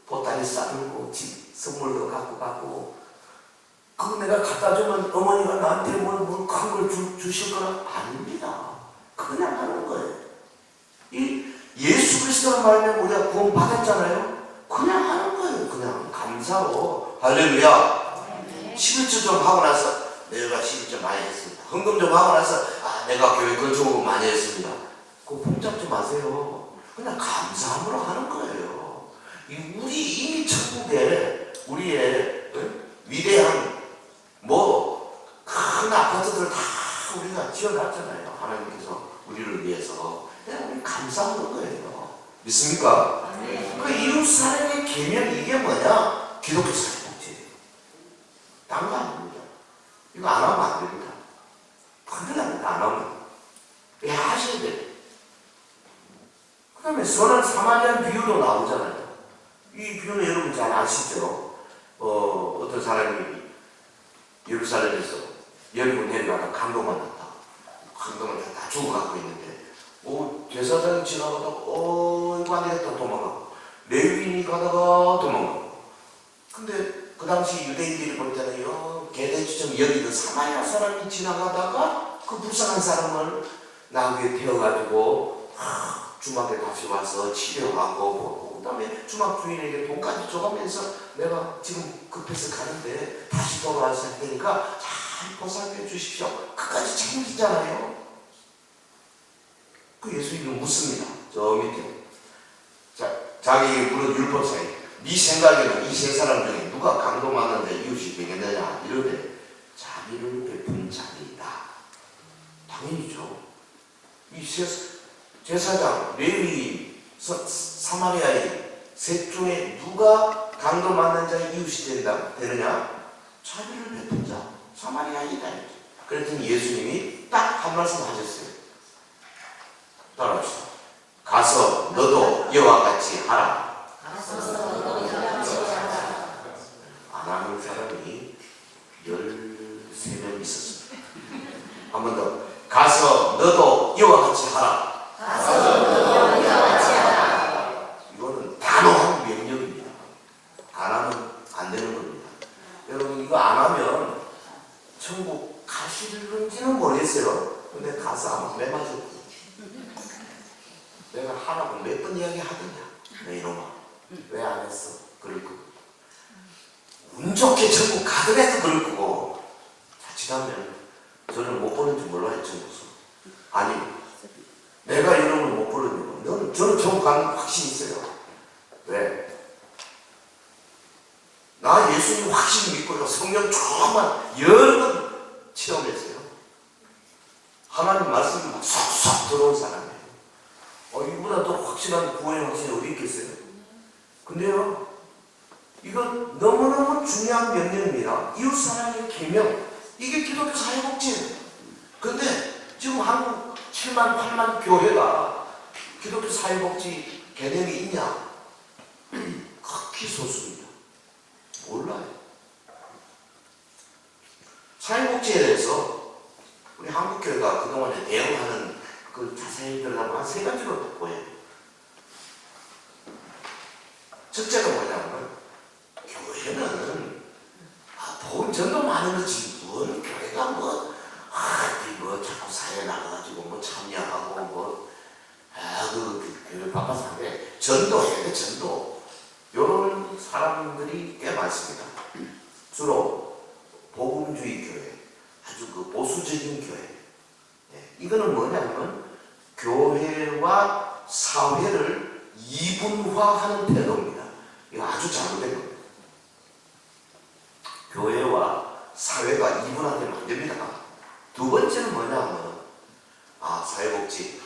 보따리 싸들고 집 선물도 갖고 가고 그거 내가 갖다 주면 어머니가 나한테 큰 걸 주실 거는 아닙니다. 그냥 하는 거예요. 이 예수 그리스도를 말하면 우리가 구원 받았잖아요. 그냥 하는 거예요. 그냥 감사로. 할렐루야. 11조 좀 하고 나서 내가 11조 많이 했습니다. 헌금 좀 하고 나서 내가 교회 건축을 많이 했습니다. 그거 복잡지 마세요. 그냥 감사함으로 하는 거예요. 우리 이미 천국에 우리의 위대한 큰 아파트들 다 우리가 지어놨잖아요. 하나님께서 우리를 위해서. 그냥 우리 감사하는 거예요. 믿습니까? 그 이웃 사랑의 계명 이게 뭐냐? 기독교 사회복지. 딴 거 아닙니다. 이거 안 하면 안 됩니다. 큰일 납니다. 안 하면. 왜 하셔야 돼요? 그 다음에 다음에 선한 사마리안 비유도 나오잖아요. 이 비유는 여러분 잘 아시죠? 어떤 사람이 예루살렘에서 여리고 내려가다 강도 만났다. 강도만 다 죽어가고 있는데 제사장이 지나가다가 이거 안 되겠다 도망가고 레위인이 가다가 도망가고. 근데 그 당시 유대인들이 볼 때는 개대주점 여기는 사마리아 사람이 지나가다가 그 불쌍한 사람을 나귀에 태워가지고 주막에 다시 와서 치료하고 그 다음에 주막 주인에게 돈까지 줘가면서 내가 지금 급해서 가는데 다시 돌아와서 할 테니까 잘 보살펴 주십시오. 끝까지 책임지잖아요. 그 예수님은 묻습니다. 저 밑에. 자기 물은 율법사에 네 생각에는 이 세 사람 중에 누가 강도 많은데 이웃이 되겠느냐 이러되 자비를 베푼 자리이다. 당연히죠. 이 제사장, 레위, 사마리아인 셋 중에 누가 강도 많은 자의 이웃이 되느냐? 자비를 베푼 자, 사마리아인이다. 그랬더니 예수님이 딱 한 말씀 하셨어요. 따라합시다. 가서 너도 이와 같이 하라. 안 하는 사람이 13명 있었습니다. 한 번 더. 가서 너도 이와 같이 하라. 이거는 단호한 명령입니다. 안 하면 안 되는 겁니다. 여러분 이거 안 하면 천국 가시는지는 모르겠어요. 근데 가서 아마 매 맞을 거예요. 내가 하라고 몇 번 이야기 하더냐. 내 이놈아. 왜 안 했어? 그럴 거고. 운 좋게 천국 가더라도 그럴 거고. 자칫하면 저를 못 보는지 몰라요. 천국에서. 아니 내가 이놈을 못 보는 이유는 저는 천국 가는 확신이 있어요. 왜? 나 예수님 확신 믿고요. 성령 조금만 여러 번 체험했어요. 하나님 말씀이 막 쏙쏙 들어온 사람이에요. 이보다 더 확실한 구원의 확신이 어디 있겠어요? 근데요, 이건 너무너무 중요한 명령입니다. 이웃사랑의 계명. 이게 기독교 사회복지예요. 근데 지금 한국 7만, 8만 교회가 기독교 사회복지 개념이 있냐? 극히 소수입니다. 몰라요. 사회복지에 대해서 우리 한국교회가 그동안에 대응하는 그 자세히 들어가면 한 3가지로 보여요. 첫째가 뭐냐면 교회는 돈 전도 많은 거지 뭔 교회가 뭐 자꾸 사회 나가가지고 뭐 참여하고 그 교회 바빠서 하는데 전도해야 돼. 전도. 이런 사람들이 꽤 많습니다. 주로 복음주의 교회, 아주 그 보수적인 교회. 이거는 뭐냐면 교회와 사회를 이분화하는 태도입니다. 이거 아주 잘못된 겁니다. 교회와 사회가 이분화되면 안 됩니다. 두 번째는 뭐냐면 사회복지.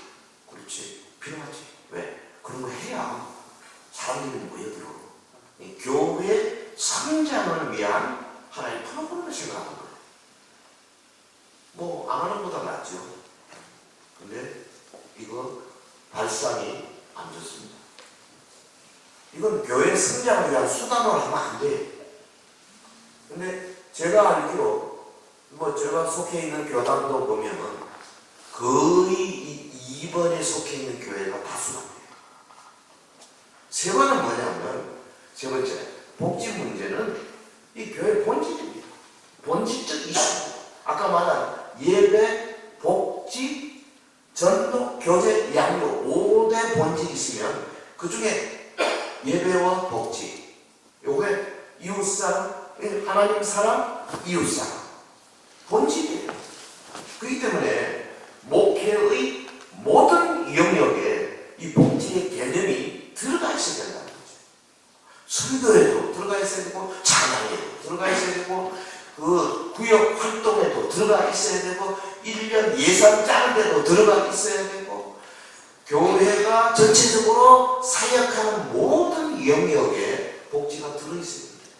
그렇지. 필요하지. 왜? 그런 거 해야 사람들이 모여들어. 교회 성장을 위한 하나의 프로그램을 생각하는 거예요. 뭐 안 하는 것보다 낫죠. 근데 이거 발상이 안 좋습니다. 이건 교회 성장을 위한 수단으로 하면 안 돼요. 근데 제가 알기로 제가 속해 있는 교단도 보면은 거의 2번에 속해 있는 교회가 다수가 돼요. 세 번은 뭐냐면 세 번째, 복지 문제는 이 교회 본질입니다. 본질적 이슈. 아까 말한 예배, 복지, 전도, 교제, 양육 5대 본질이 있으면 그 중에 예배와 복지, 요게 이웃사랑, 하나님 사랑, 이웃사랑 본질이에요. 그렇기 때문에 목회의 모든 영역에 이 복지의 개념이 들어가 있어야 된다는 거죠. 설교에도 들어가 있어야 되고 찬양에도 들어가 있어야 되고 그 구역 활동에도 들어가 있어야 되고 1년 예산 짜는 데도 들어가 있어야 되고 교회가 전체적으로 사역하는 모든 영역에 복지가 들어있어야 됩니다.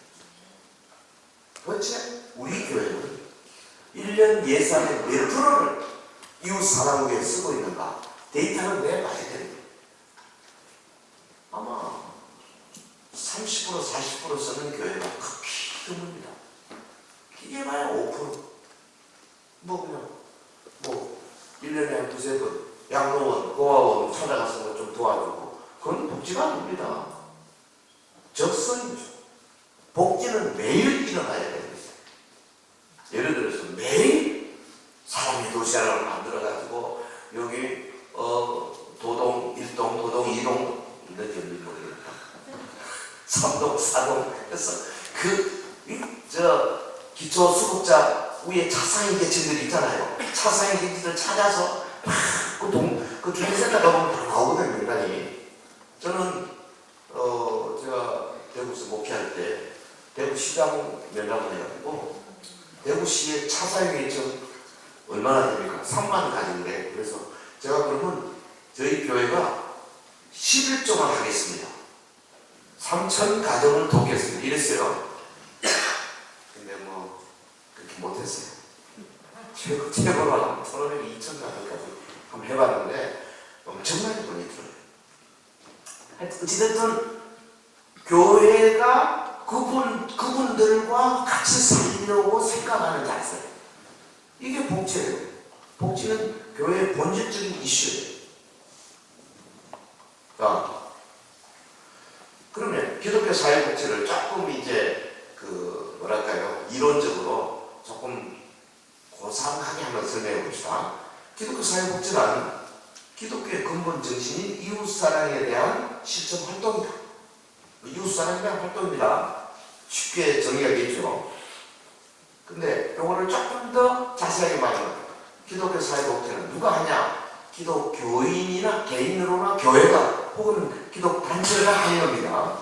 그렇지? 우리 교회는 1년 예산의 몇 프로를 이웃 사랑을 위해 쓰고 있는가 데이터를 내봐야 됩니다. 아마 30% 40% 쓰는 교회가 극히 드뭅니다. 기계봐야 5%. 뭐 그냥 뭐 1년에 한 두세 번 양로원, 고아원 찾아가서 뭐 좀 도와주고 그건 복지가 아닙니다. 적성이죠. 복지는 매일 일어나야 됩니다. 예를 들어서 매일 사람이 도시락을 만들어가지고 여기 도동 1동, 도동 2동 이렇게 모르겠다. 3동, 4동 해서 기초수급자 위에 차상위 계층들이 있잖아요. 차상위 계층들 찾아서 그 주민센터 가보면 다 나오거든요, 명단이. 저는 제가 대구에서 목회할 때 대구시장 면담을 해가지고 대구시의 차상위 계층 얼마나 됩니까? 3만 가정인데 그래서 제가 그러면 저희 교회가 11조만 하겠습니다. 3,000 가정을 돕겠습니다. 이랬어요. 근데 뭐 그렇게 못했어요. 최고로 하면 1,500, 2,000 가정까지 한번 해봤는데 엄청나게 돈이 들어요. 어찌됐든 교회가 그분들과 같이 살려고 생각하는 자세, 이게 복지예요. 복지는 교회의 본질적인 이슈예요. 그러면 기독교 사회복지를 조금 이제 이론적으로 조금 고상하게 한번 설명해 봅시다. 기독교 사회복지란 기독교의 근본 정신인 이웃사랑에 대한 실천 활동이다. 이웃사랑에 대한 활동입니다. 쉽게 정의하겠죠. 근데 요거를 조금 더 자세하게 말하면 기독교 사회복지는 누가 하냐? 기독교인이나 개인으로나 교회가 혹은 기독단체가 하는 겁니다.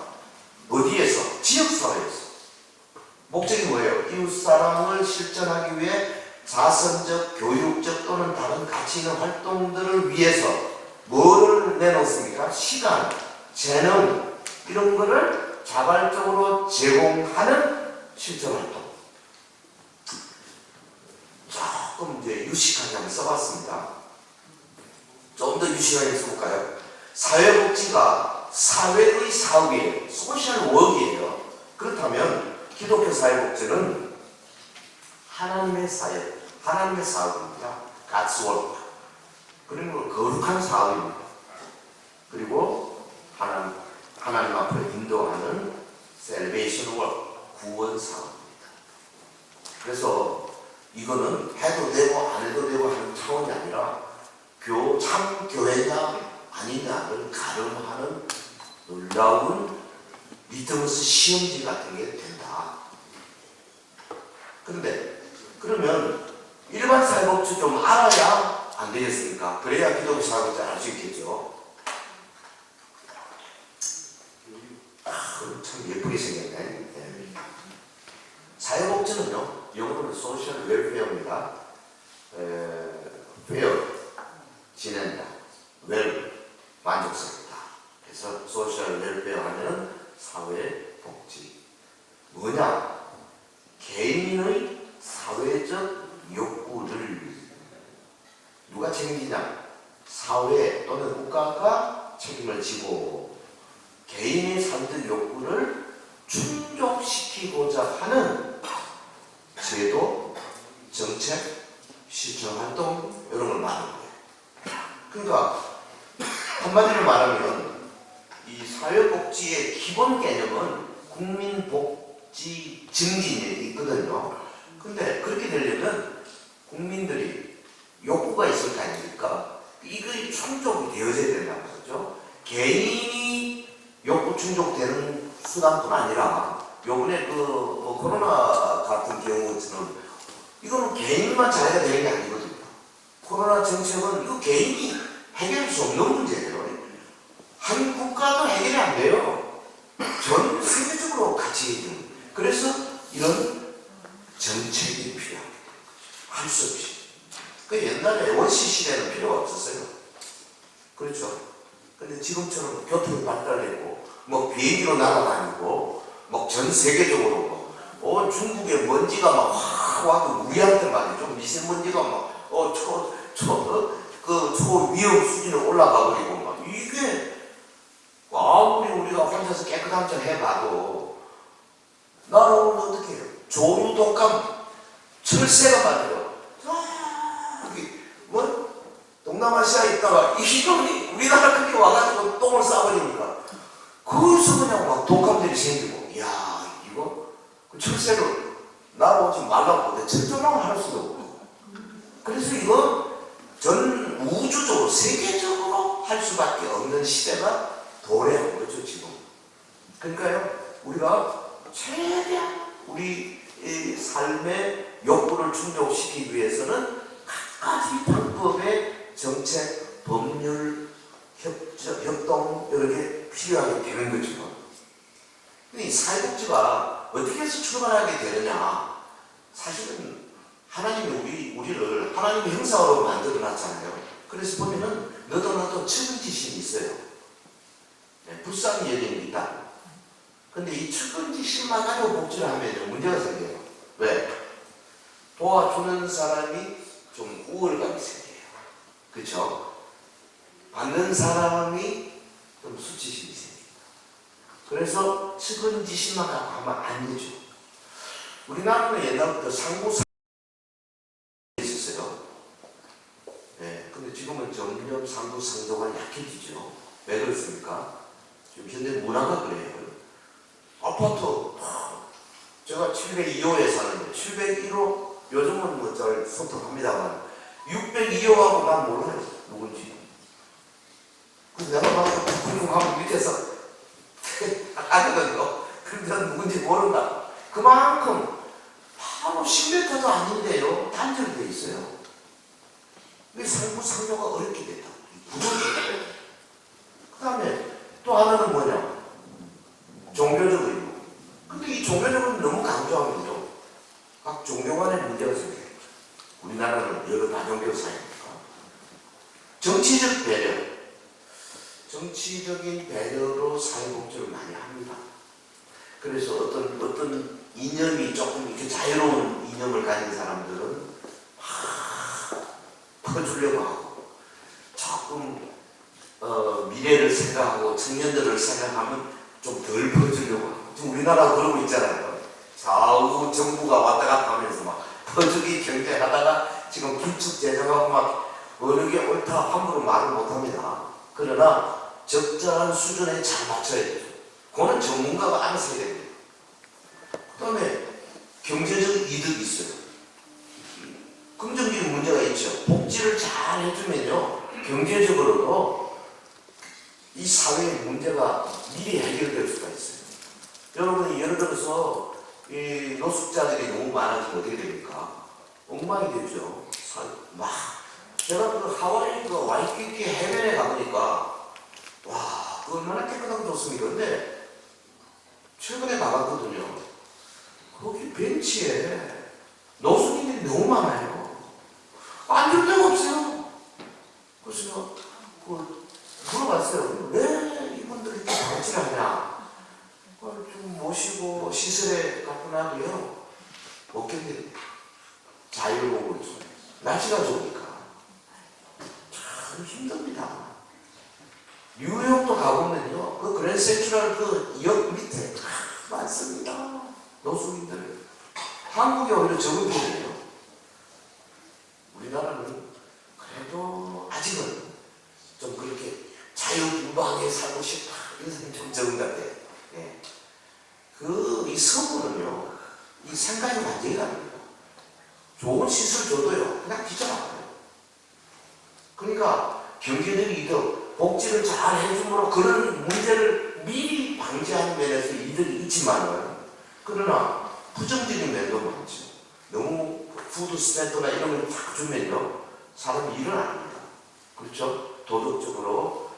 어디에서? 지역사회에서. 목적이 뭐예요? 이웃사랑을 실천하기 위해 자선적, 교육적 또는 다른 가치 있는 활동들을 위해서 뭐를 내놓습니까? 시간, 재능 이런 거를 자발적으로 제공하는 실천 활동. 조금 이제 유식하게 한번 써봤습니다. 좀 더 유식하게 써볼까요? 사회복지가 사회의 사업이에요. 소셜 워크이에요. 그렇다면 기독교 사회복지는 하나님의 사업입니다. God's work. 그리고 거룩한 사업입니다. 그리고 하나님 앞으로 인도하는 salvation work, 구원 사업입니다. 그래서 이거는 해도 되고 안 해도 되고 하는 차원이 아니라 참 교회냐 아니냐를 가름하는 놀라운 리트머스 시험지 같은 게 된다. 그런데 그러면 일반 사회복지 좀 알아야 안 되겠습니까? 그래야 기독교 사회복지 알 수 있겠죠. 참 예쁘게 생겼네. 사회복지는요, 영어로는 소셜 웰페어입니다. 페어, 지낸다. 웰, 만족스럽다. 그래서 소셜 웰페어 하면은 사회복지. 뭐냐? 개인의 사회적 욕구를 누가 책임지냐? 사회 또는 국가가 책임을 지고 개인의 삶적 욕구를 충족시키고자 하는 제도, 정책, 실천 활동 이런 걸 말하는 거예요. 그러니까 한마디로 말하면 이 사회복지의 기본 개념은 국민복지 증진이 있거든요. 근데 그렇게 되려면 국민들이 욕구가 있을 거 아닙니까? 이게 충족이 되어져야 된다는 거죠. 개인이 욕구 충족되는 수단뿐 아니라 요번에 코로나 같은 경우처럼 이거는 개인만 잘해야 되는 게 아니거든요. 코로나 정책은 이거 개인이 해결할 수 없는 문제예요. 한 국가도 해결이 안 돼요. 전 세계적으로 같이 해야 돼요. 그래서 이런 정책이 필요합니다. 할 수 없이. 그 옛날에 원시 시대는 필요가 없었어요. 그렇죠. 근데 지금처럼 교통이 발달했고, 뭐 비행기로 날아다니고, 뭐 전 세계적으로 중국의 먼지가 막 확 와도 우리한테 말이죠. 미세먼지가 막 초위험 수준에 올라가 버리고 막 이게 아무리 앞에서 깨끗한 척 해봐도 나라는 어떻게 해요? 조류 독감 철새가 말이에요. 저기 뭐 동남아시아에 있다가 이놈이 우리나라 그렇게 와가지고 똥을 싸버리니까 거기서 그냥 막 독감들이 생기고, 이야 이거 그 철새를 날아오지 말라고 내 철조망을 할 수도 없고. 그래서 이건 전 우주적으로 세계적으로 할 수밖에 없는 시대가 도래한 거죠 지금. 그러니까요 우리가 최대한 우리 이 삶의 욕구를 충족시키기 위해서는 각가지 방법의 정책, 법률, 협동 이런 게 필요하게 되는 거죠. 근데 이 사회복지가 어떻게 해서 출발하게 되느냐? 사실은 하나님이 우리를 하나님의 형상으로 만들어 놨잖아요. 그래서 보면은 너도 측은지심이 있어요. 네, 불쌍히 여기는 있다. 근데 이 측은지심만 가지고 복지를 하면 문제가 생겨요. 왜? 도와주는 사람이 좀 우월감이 생겨요. 그렇죠? 받는 사람이 좀 수치심이 생겨요. 그래서 측은지심만 갖고 하면 안 되죠. 우리나라는 옛날부터 상부상 있었어요. 네, 근데 지금은 점점 상부상조가 약해지죠. 왜 그렇습니까? 지금 현대 문화가 그래요. 아파트 제가 702호에 사는데 701호 요즘은 뭐 잘 소통합니다만 602호하고 난 몰라요 누군지. 그래서 내가 막 궁금하면 밑에서 하거든요. 근데 난 누군지 모른다. 그만큼 바로 10m도 아닌데요 단절되어 있어요. 왜 상부상조가 어렵게 됐다. 구조적으로. 그 다음에 또 하나는 뭐냐? 종교적 의무. 근데 이 종교적으로 너무 강조하면요 각 종교 간의 문제가 생겨요. 우리나라는 여러 다종교 사회니까. 정치적 배려. 정치적인 배려로 사회복지를 많이 합니다. 그래서 어떤 이념이 조금 이렇게 자유로운 이념을 가진 사람들은 퍼주려고 하고, 조금 미래를 생각하고 청년들을 생각하면 좀 덜 퍼주려고 하고. 지금 우리나라 그러고 있잖아요. 좌우 정부가 왔다 갔다 하면서 막 퍼주기 경쟁하다가 지금 긴축 재정하고 막 어느 게 옳다 함부로 말을 못합니다. 그러나 적절한 수준에 잘 맞춰야 되죠. 그거는 전문가가 알아서 해야 됩니다. 그 다음에 경제적 이득이 있어요. 긍정적인 문제가 있죠. 복지를 잘 해주면요 경제적으로도 이 사회의 문제가 미리 해결될 수가 있어요. 여러분이 예를 들어서 이 노숙자들이 너무 많아지면 어떻게 됩니까? 엉망이 되죠. 막 제가 그 하와이 그 와이키키 해변에 가보니까 와, 그 얼마나 깨끗하고 좋습니까? 근데 최근에 나갔거든요. 거기 벤치에 노숙인들이 너무 많아요. 앉을 데가 없어요. 그래서 물어봤어요. 왜 이분들이 이렇게 방치를 하냐? 좀 모시고 시설에 갖고 놔도요 못 견뎌요. 자유로운 거죠. 날씨가 좋으니까 참 힘듭니다. 뉴욕도 가보면요 그 그랜드 센트럴 그 역 밑에 많습니다. 노숙인들. 한국이 오히려 적은 편이에요. 우리나라는 그래도 아직은 좀 그렇게 자유분방하게 살고 싶다 이런 사람이 좀 적은 것 같아요. 네. 이 서구는요 이 생각이 완전히 다릅니다. 좋은 시설 줘도요 그냥 기절하고요. 그러니까 경제적 이득, 복지를 잘 해줌으로 그런 문제를 미리 방지하는 면에서 이득이 있지만은, 그러나 부정적인 면도 많죠. 너무 푸드 스탠드나 이런 걸 탁 주면요 사람이 일을 안 합니다. 그렇죠? 도덕적으로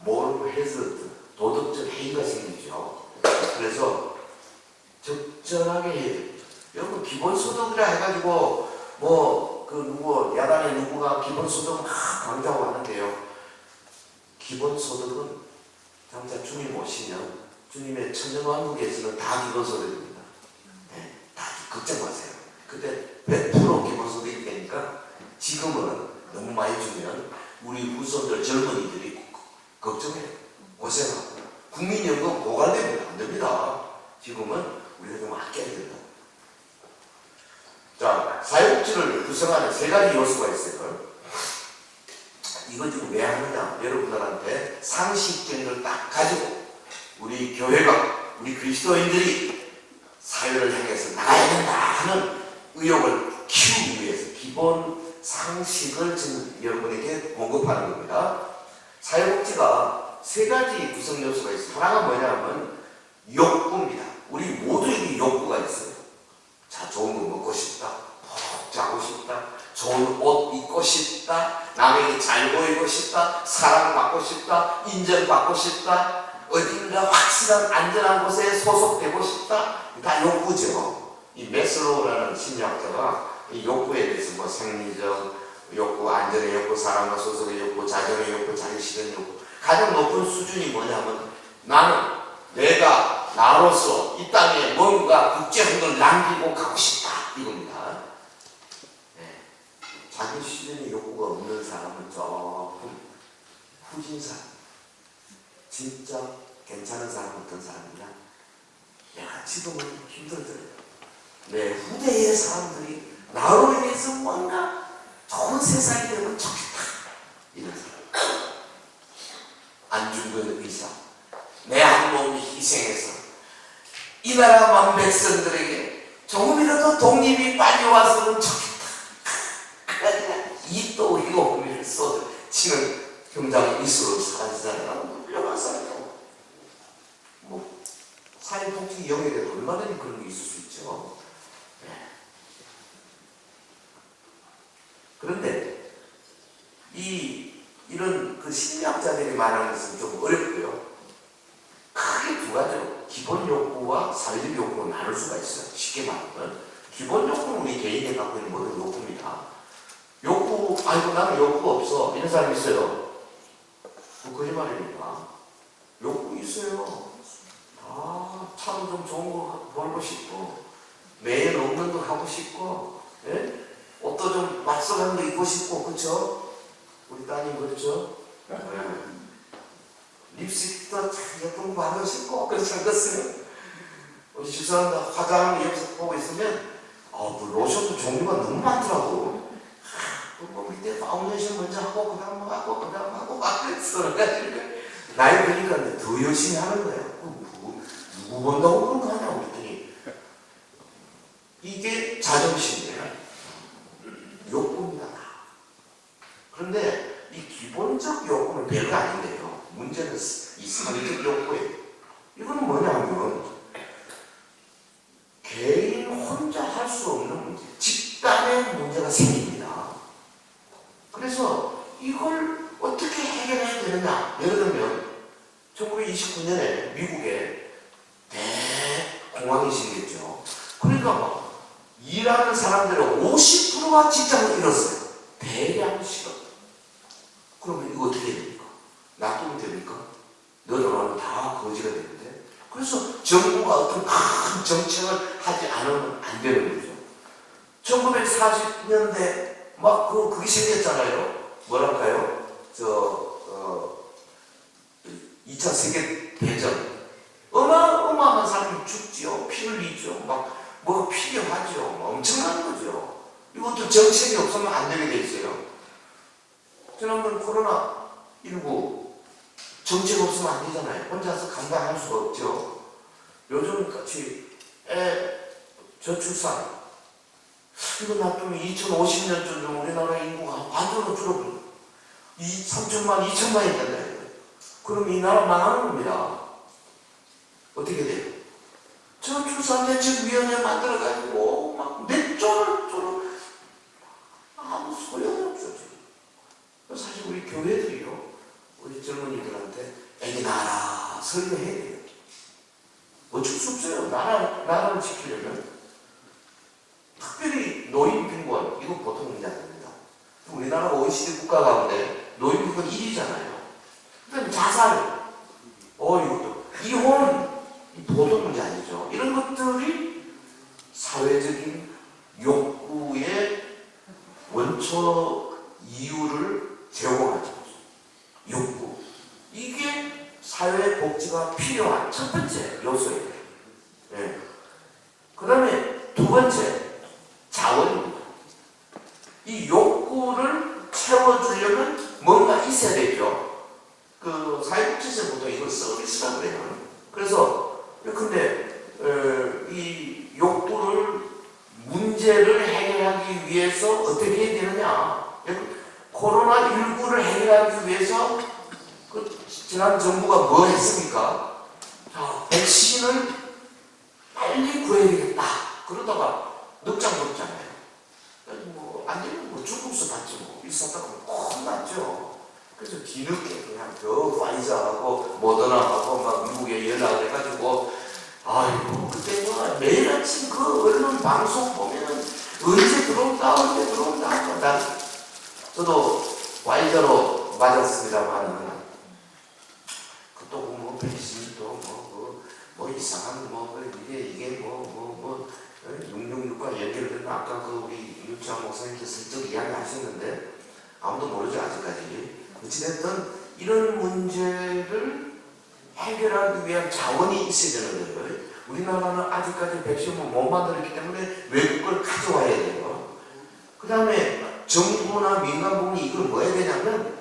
모ral hazard, 도덕적 해이가 생기죠. 그래서 적절하게 해야 됩니다. 여러분 기본소득이라 해가지고 야당의 누구가 기본소득 막 강조하고 하는데요. 기본소득은 장차 주님 오시면 주님의 천년왕국에서는 다 기본소득입니다. 네, 다 걱정 마세요. 그때 100% 기본소득이 되니까 지금은 너무 많이 주면 우리 후손들 젊은이들이 걱정해요. 고생하고 국민연금 고갈되면 안 됩니다. 지금은 우리가 좀 아껴야 된다. 자, 사회복지를 구성하는 세 가지 요소가 있어요. 이거 지금 왜 하느냐? 여러분들한테 상식적인 걸 딱 가지고 우리 교회가, 우리 그리스도인들이 사회를 향해서 나가야 된다 하는 의욕을 키우기 위해서 기본 상식을 지금 여러분에게 공급하는 겁니다. 사회복지가 세 가지 구성 요소가 있어요. 하나가 뭐냐면 욕구입니다. 우리 모두에게 욕구가 있어요. 자, 좋은 거 먹고 싶다, 푹 자고 싶다, 좋은 옷 입고 싶다, 남에게 잘 보이고 싶다, 사랑받고 싶다, 인정받고 싶다, 어딘가 확실한 안전한 곳에 소속되고 싶다. 다 욕구죠. 이 메슬로우라는 심리학자가 이 욕구에 대해서 뭐 생리적 욕구, 안전의 욕구, 사랑과 소속의 욕구, 자정의 욕구, 자기 실현 욕구, 가장 높은 수준이 뭐냐면 나는 내가 나로서 이 땅에 뭔가 국제한 걸 남기고 가고 싶다 이겁니다. 네. 자기 실현의 욕구가 없는 사람은 조금 후진 사람, 진짜 괜찮은 사람 어떤 사람이냐? 내가 지금은 힘들더라고요. 내 후대의 사람들이 나로 인해서 뭔가 좋은 세상이 되면 좋겠다 이런 사람. 안중근 의사, 내 한 몸이 희생해서 이 나라 만 백성들에게 조금이라도 독립이 빨리 와서는 좋겠다. 이또 우리가 우리를 쏟아치는 경장 이수로 사라지잖아요. 훌륭한 사람이고 뭐 사회복지 영역에 얼마든지 그런 게 있을 수 있죠. 네. 그런데 이런 그 심리학자들이 말하는 것은 좀 어렵고요. 크게 두 가지로 기본 욕구와 사회적 욕구로 나눌 수가 있어요. 쉽게 말하면 기본 욕구는 우리 개인이 갖고 있는 모든 욕구입니다. 욕구, 아이고 나는 욕구 없어 이런 사람 있어요? 그 거짓말입니다. 욕구 있어요. 차도 좀 좋은 거 벌고 싶고 매일 없는 거 하고 싶고, 예? 옷도 좀 맞서가는 거 입고 싶고, 그렇죠? 우리 따님 그렇죠? 네. 립스틱도 참 예쁜 거 바르고 싶고 그렇지 않겠어요? 우리 집사람들 화장하는 거 옆에서 보고 있으면 뭐 로션도 종류가 너무 많더라고. 뭐 밑에 파운데이션 먼저 하고 그 다음 하고 그 다음 하고 막 그래가지고 나이 드니까 더 열심히 하는 거예요. 누구 본다고 그런 거 하냐고 그랬더니 이게 자존심이에요. 욕구입니다. 그런데 이 기본적 욕구는 별거 아닌데요. 문제는 이 사회적 욕구예요. 이거는 뭐냐면 개인 혼자 할 수 없는 문제, 집단의 문제가 생깁니다. 그래서 이걸 어떻게 해결해야 되느냐. 예를 들면 1929년에 미국에 대공황이 생겼죠. 그러니까 막 일하는 사람들의 50%가 직장을 잃었어요. 대량 실업. 그러면 이거 어떻게 해야 됩니까? 놔두면 됩니까? 너희들은 다 거지가 되는데. 그래서 정부가 어떤 큰 정책을 하지 않으면 안 되는 거죠. 1940년대 막 그게 생겼잖아요. 뭐랄까요? 2차 세계대전. 어마어마한 사람이 죽지요. 피를 흘리죠. 막 뭐가 필요하죠. 엄청난 거죠. 이것도 정책이 없으면 안 되게 돼 있어요. 지난번 코로나19 정책 없으면 안 되잖아요. 혼자서 감당할 수가 없죠. 요즘 같이 저출산 이거 놔두면 2050년쯤 되면 우리나라 인구가 반으로 줄어들어요. 3천만, 2천만이 된다. 그럼 이 나라 망하는 겁니다. 어떻게 돼요? 저출산대책위원회 만들어가지고 막 몇 조를 아무 소용이 없어요. 사실 우리 교회들이요, 우리 젊은이들한테 애기 낳아라 설교해야 돼요. 어쩔 수 없어요. 나라를 지키려면. 특별히 노인 빈곤, 이거 보통 문제 아닙니다. 우리나라가 OECD 국가 가운데 노인 빈곤 1위잖아요. 그 다음에 자살, 이것도 이혼, 보통 문제 아니죠. 이런 것들이 사회적인 욕구의 원초 이유를 제공하는 거죠. 욕구. 이게 사회 복지가 필요 첫 번째 요소예요. 예. 그 다음에 두 번째, 자원입니다. 이 욕구를 채워주려면 뭔가 있어야 되죠. 그 사회복지에서 보통 이걸 서비스라고 그래요. 그래서 근데 이 욕구를 문제를 해결하기 위해서 어떻게 해야 되느냐? 코로나19를 해결하기 위해서 지난 정부가 뭐 했습니까? 자, 백신을 빨리 구해야 되겠다. 그러다가 넉장넉장해요. 안 되면 중국서 받지 뭐. 있었다가 혼났죠. 그래서 뒤늦게 그냥 파이저하고 모더나하고 막 미국에 연락을 해가지고 아이고 그때 뭐 매일 아침 그 언론 방송 보면은 언제 들어온다. 저도 파이저로 맞았습니다만은 그또 뭐 백신도 뭐 이상한 이게 666과 연결되는 아까 그 우리 유치원 목사님께서 슬쩍 이야기하셨는데 아무도 모르죠 아직까지. 어찌됐든 이런 문제를 해결하기 위한 자원이 있어야 되는 거예요. 우리나라는 아직까지 백신을 못 만들었기 때문에 외국 걸 가져와야 돼요. 그 다음에 정부나 민간 부문이 이걸 뭐 해야 되냐면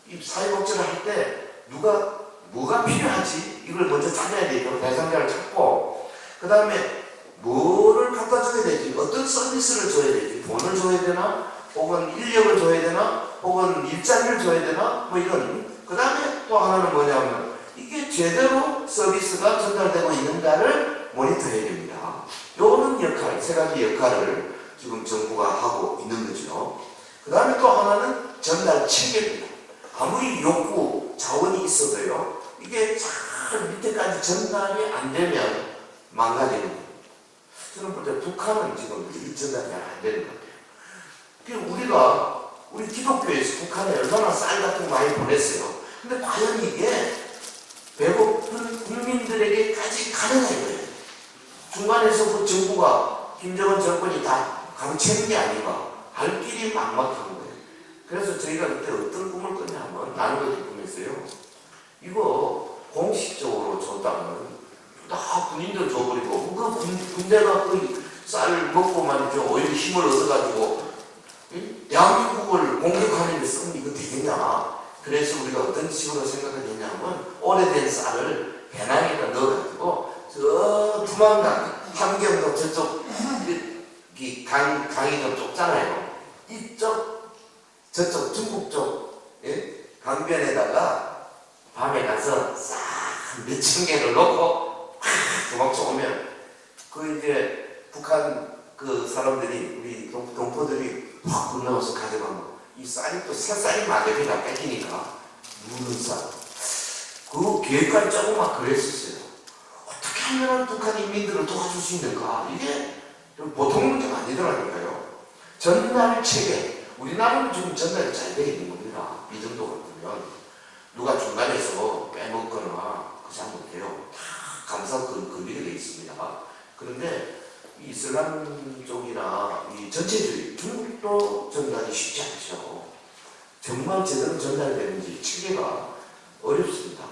이 사회복지를 할 때 뭐가 필요하지? 이걸 먼저 찾아야 되죠. 대상자를 찾고 그 다음에 뭐를 갖다 줘야 되지? 어떤 서비스를 줘야 되지? 돈을 줘야 되나? 혹은 인력을 줘야 되나? 혹은 일자리를 줘야 되나? 뭐 이런. 그 다음에 또 하나는 뭐냐면 이게 제대로 서비스가 전달되고 있는가를 모니터해야 됩니다. 요런 역할, 세 가지 역할을 지금 정부가 하고 있는 거죠. 그 다음에 또 하나는 전달 체계입니다. 아무리 욕구, 자원이 있어도요, 이게 잘 밑에까지 전달이 안 되면 망가지는 거예요. 저는 볼 때 북한은 지금 이 전달이 안 되는 것 같아요. 우리 기독교에서 북한에 얼마나 쌀 같은 거 많이 보냈어요. 근데 과연 이게 배고픈 국민들에게까지 가느냐 이거예요. 중간에서 그 정부가, 김정은 정권이 다 가로채는 게 아닌가. 갈 길이 막막한 거예요. 그래서 저희가 그때 어떤 꿈을 꿨냐면, 나는 그렇게 꿈했어요. 이거 공식적으로 줬다면 다 군인들 줘버리고, 그 군대가 그 쌀 먹고 말이죠. 오히려 힘을 얻어가지고, 대한민국을 공격하는 데 쓰면 이거 되겠냐. 그래서 우리가 어떤 식으로 생각했냐면, 오래된 쌀을 배낭에다 넣어가지고, 저 두만강, 함경도 저쪽, 강이 좀 좁잖아요. 이쪽, 저쪽, 중국 쪽, 강변에다가 밤에 가서 싹 몇천 개를 놓고, 도망쳐 오면, 이제 북한 그 사람들이, 우리 동포들이 확 건너와서 가져가면, 이 쌀이 또 새쌀이 만들게 다 뺏기니까, 묵은 쌀. 그 계획까지 짜고 막 그랬었어요. 어떻게 하면 북한 인민들을 도와줄 수 있는가? 이게 보통 문제가 아니더라니까요. 전달 체계. 우리나라는 지금 전달이 잘 되어 있는 겁니다. 이 정도 같으면. 누가 중간에서 빼먹거나 그 잘못해요. 다 감사 금비가 되어 있습니다. 그런데 이 이슬람 쪽이나 이 전체주의, 중국도 전달이 쉽지 않죠. 정말 제대로 전달되는지 체계가 어렵습니다.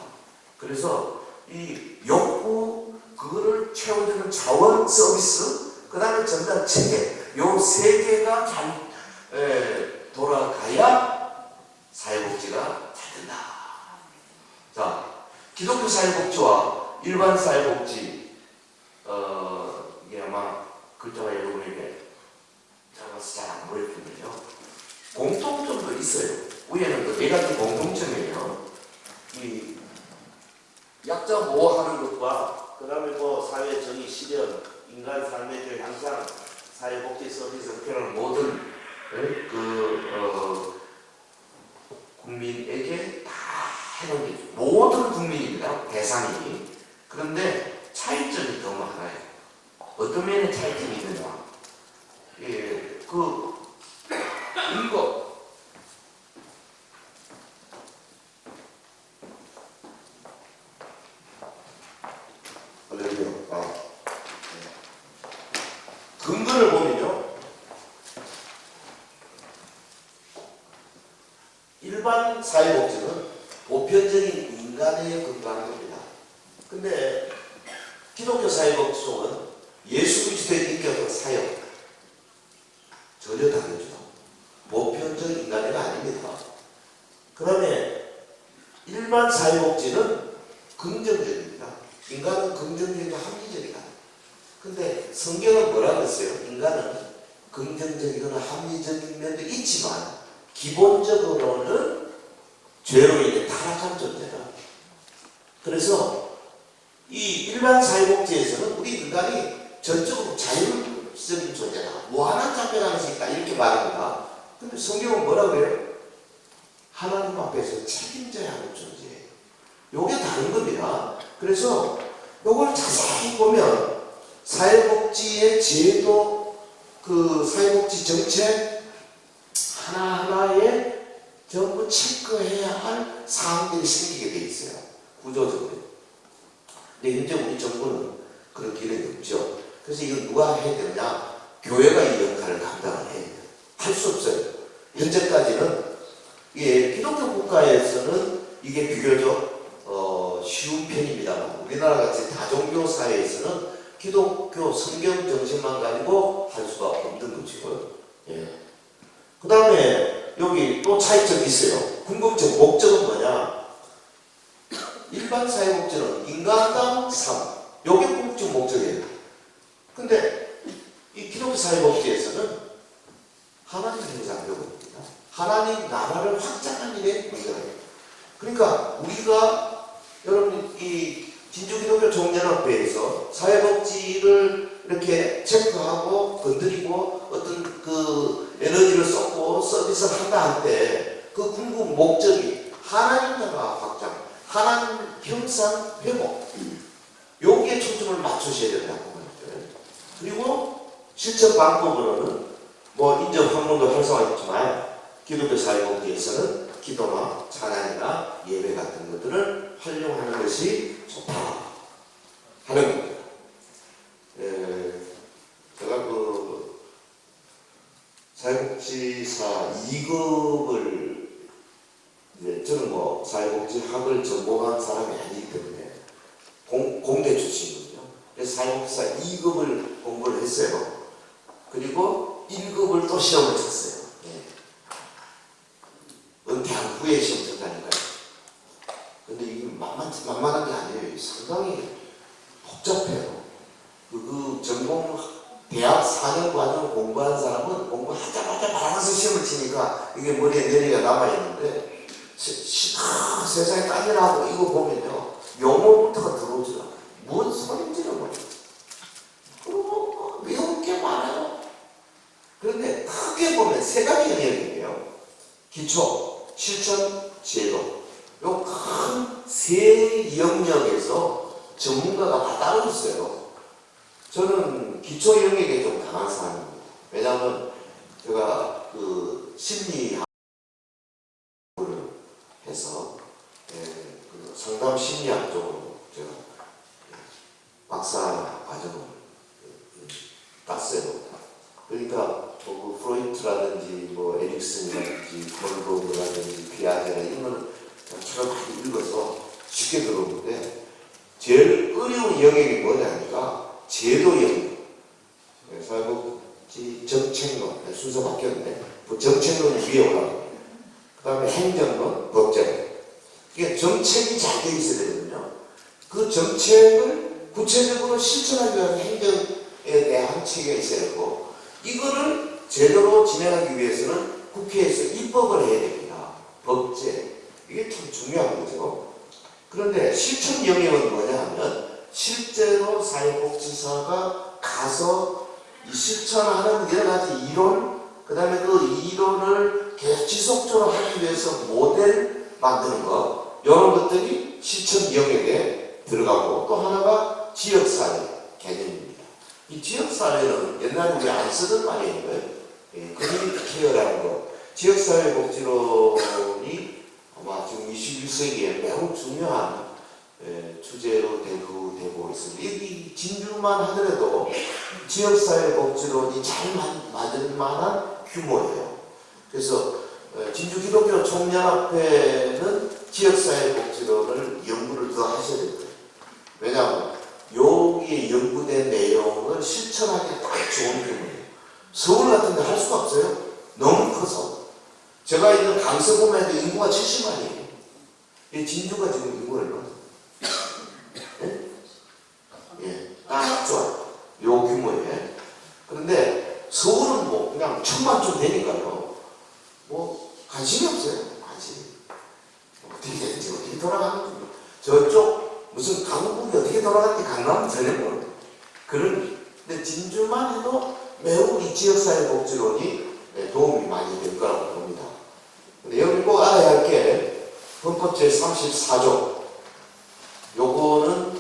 그래서 이 욕구, 그거를 채워주는 자원 서비스, 그 다음에 전달 체계, 요 세 개가 잘 돌아가야 사회복지가 잘 된다. 자, 기독교 사회복지와 일반 사회복지, 이게 아마 글자가 여러분에게 작아서 잘 안 보일 텐데요. 공통점도 있어요. 위에는 그 네 가지 공통점이에요. 이 약자 보호하는 것과 그 다음에 사회 정의 실현, 인간 삶의 질 향상, 사회복지 서비스 흡혈하는 모든 국민에게 다 해놓은 게 모든 국민입니다. 대상이. 그런데 차이점이 더 많아요. 어떤 면에 차이점이 있느냐? 이거 근거를 보면요, 일반 사회복지는 보편적인 인간에 근거하는 겁니다. 근데 기독교 사회복지법은 예수 그리스도의 인격과 사역 전혀 다르죠. 보편적 인간애가 아닙니다. 그 다음에 일반 사회복지는 긍정적입니다. 인간은 긍정적이고 합리적이다. 근데 성경은 뭐라고 했어요? 인간은 긍정적이거나 합리적인 면도 있지만 기본적으로는 죄로 인해 타락한 존재다. 그래서 이 일반 사회복지에서는 우리 인간이 전적으로 자율적인 존재다. 무한한 자폐가 안에서 있다. 이렇게 말합니다. 근데 성경은 뭐라고 해요? 하나님 앞에서 책임져야 하는 존재예요. 요게 다른 겁니다. 그래서 요걸 자세히 보면 사회복지의 제도, 그 사회복지 정책 하나하나에 전부 체크해야 할 사항들이 생기게 돼 있어요. 구조적으로. 근데 현재 우리 정부는 그런 기능이 없죠. 그래서 이거 누가 해야 되느냐? 교회가 이 역할을 감당을 해야 돼요. 할 수 없어요. 현재까지는 기독교 국가에서는 이게 비교적 쉬운 편입니다만 우리나라 같이 다종교 사회에서는 기독교 성경 정신만 가지고 할 수가 없는 거죠. 예. 그 다음에 여기 또 차이점이 있어요. 궁극적 목적은 뭐냐? 일반 사회복지는 인간다운 삶. 요게 궁극적 목적이에요. 근데 이 기독교 사회복지에서는 하나님 행사하려고 합니다. 하나님 나라를 확장하는 일에 문제가요. 그러니까 우리가 여러분 이 진주기독교 종연합회에서 사회복지를 이렇게 체크하고 건드리고 어떤 그 에너지를 쏟고 서비스를 한다 할 때 그 궁극 목적이 하나님 나라 확장, 하나님 형상 회복, 여기에 초점을 맞추셔야 된다고 말이죠. 그리고 실천 방법으로는 뭐 인접 학문도 활성화했지만 기독교 사회복지에서는 기도나 찬양이나 예배 같은 것들을 활용하는 것이 좋다 하는 겁니다. 제가 그 사회복지사 2급을 저는 뭐 사회복지학을 전공한 사람이 아니기 때문에 공대 출신이거든요. 그래서 사회복지사 2급을 공부를 했어요. 그리고 1급을 또 시험을 쳤어요. 은퇴한 후에 시험 쳤다니까요. 근데 이게 만만한 게 아니에요. 상당히 복잡해요. 그 전공 대학 4년 과정 공부한 사람은 공부하자마자 바라서 시험을 치니까 이게 머리에 내리가 남아있는데 세상에 딴일하고 이거 보면요. 용어부터가 들어오질 않아요. 뭔 소린지를 몰라요. 그리고 외울 게 많아요. 그런데 크게 보면 세 가지 영역이에요. 기초, 실천, 제도. 요 큰 세 영역에서 전문가가 다 따로 있어요. 저는 기초 영역에 좀 강한 사람입니다. 왜냐하면 제가 그 심리학을 해서 그 상담 심리학 쪽으로 제가 박사 과정을 땄어요. 그러니까 뭐 프로이트라든지 뭐 에릭슨이라든지 골버그라든지 피아제라 이런 거는 제가 많이 읽어서 쉽게 들어오는데 제일 어려운 영역이 뭐냐니까 제도 영역. 사회복지 정책론 순서 바뀌었는데 그 정책론 위에 올라가고 그 다음에 행정론, 법제론. 이게 정책이 잘 돼 있어야 되거든요. 그 정책을 구체적으로 실천하기 위한 행정에 대한 체계가 있어야 되고 이거를 제대로 진행하기 위해서는 국회에서 입법을 해야 됩니다. 법제. 이게 참 중요한 거죠. 그런데 실천 영역은 뭐냐 하면 실제로 사회복지사가 가서 이 실천하는 여러 가지 이론, 그 다음에 그 이론을 계속 지속적으로 하기 위해서 모델 만드는 것, 이런 것들이 실천 영역에 들어가고 또 하나가 지역사회 개념입니다. 이 지역사회는 옛날에 우리 안 쓰던 말이에요. 커뮤니티 케어라는 거. 지역사회 복지론이 아마 지금 21세기에 매우 중요한 주제로 되고 있습니다. 여기 진주만 하더라도 지역사회 복지론이 잘 맞을 만한 규모예요. 그래서 진주 기독교 총연합회는 지역사회 복지론을 연구를 더 하셔야 됩니다. 왜냐하면 여기 거기에 연구된 내용을 실천하기 딱 좋은 규모예요. 서울 같은 데 할 수가 없어요. 너무 커서. 제가 있는 강서구만 해도 인구가 70만이에요. 이 진주가 지금 인구가 얼마나? 예, 딱 좋아요. 요 규모에. 그런데 서울은 뭐 그냥 1000만쯤 되니까요. 뭐 관심이 없어요. 관심이. 어떻게 되는지 어떻게 돌아가는지. 저쪽 무슨 강북이 어떻게 돌아가는지 강남 전혀 모르고. 그런데 진주만 해도 매우 이 지역사회복지론이 도움이 많이 될 거라고 봅니다. 근데 여러분이 꼭 알아야 할 게 헌법 제34조. 요거는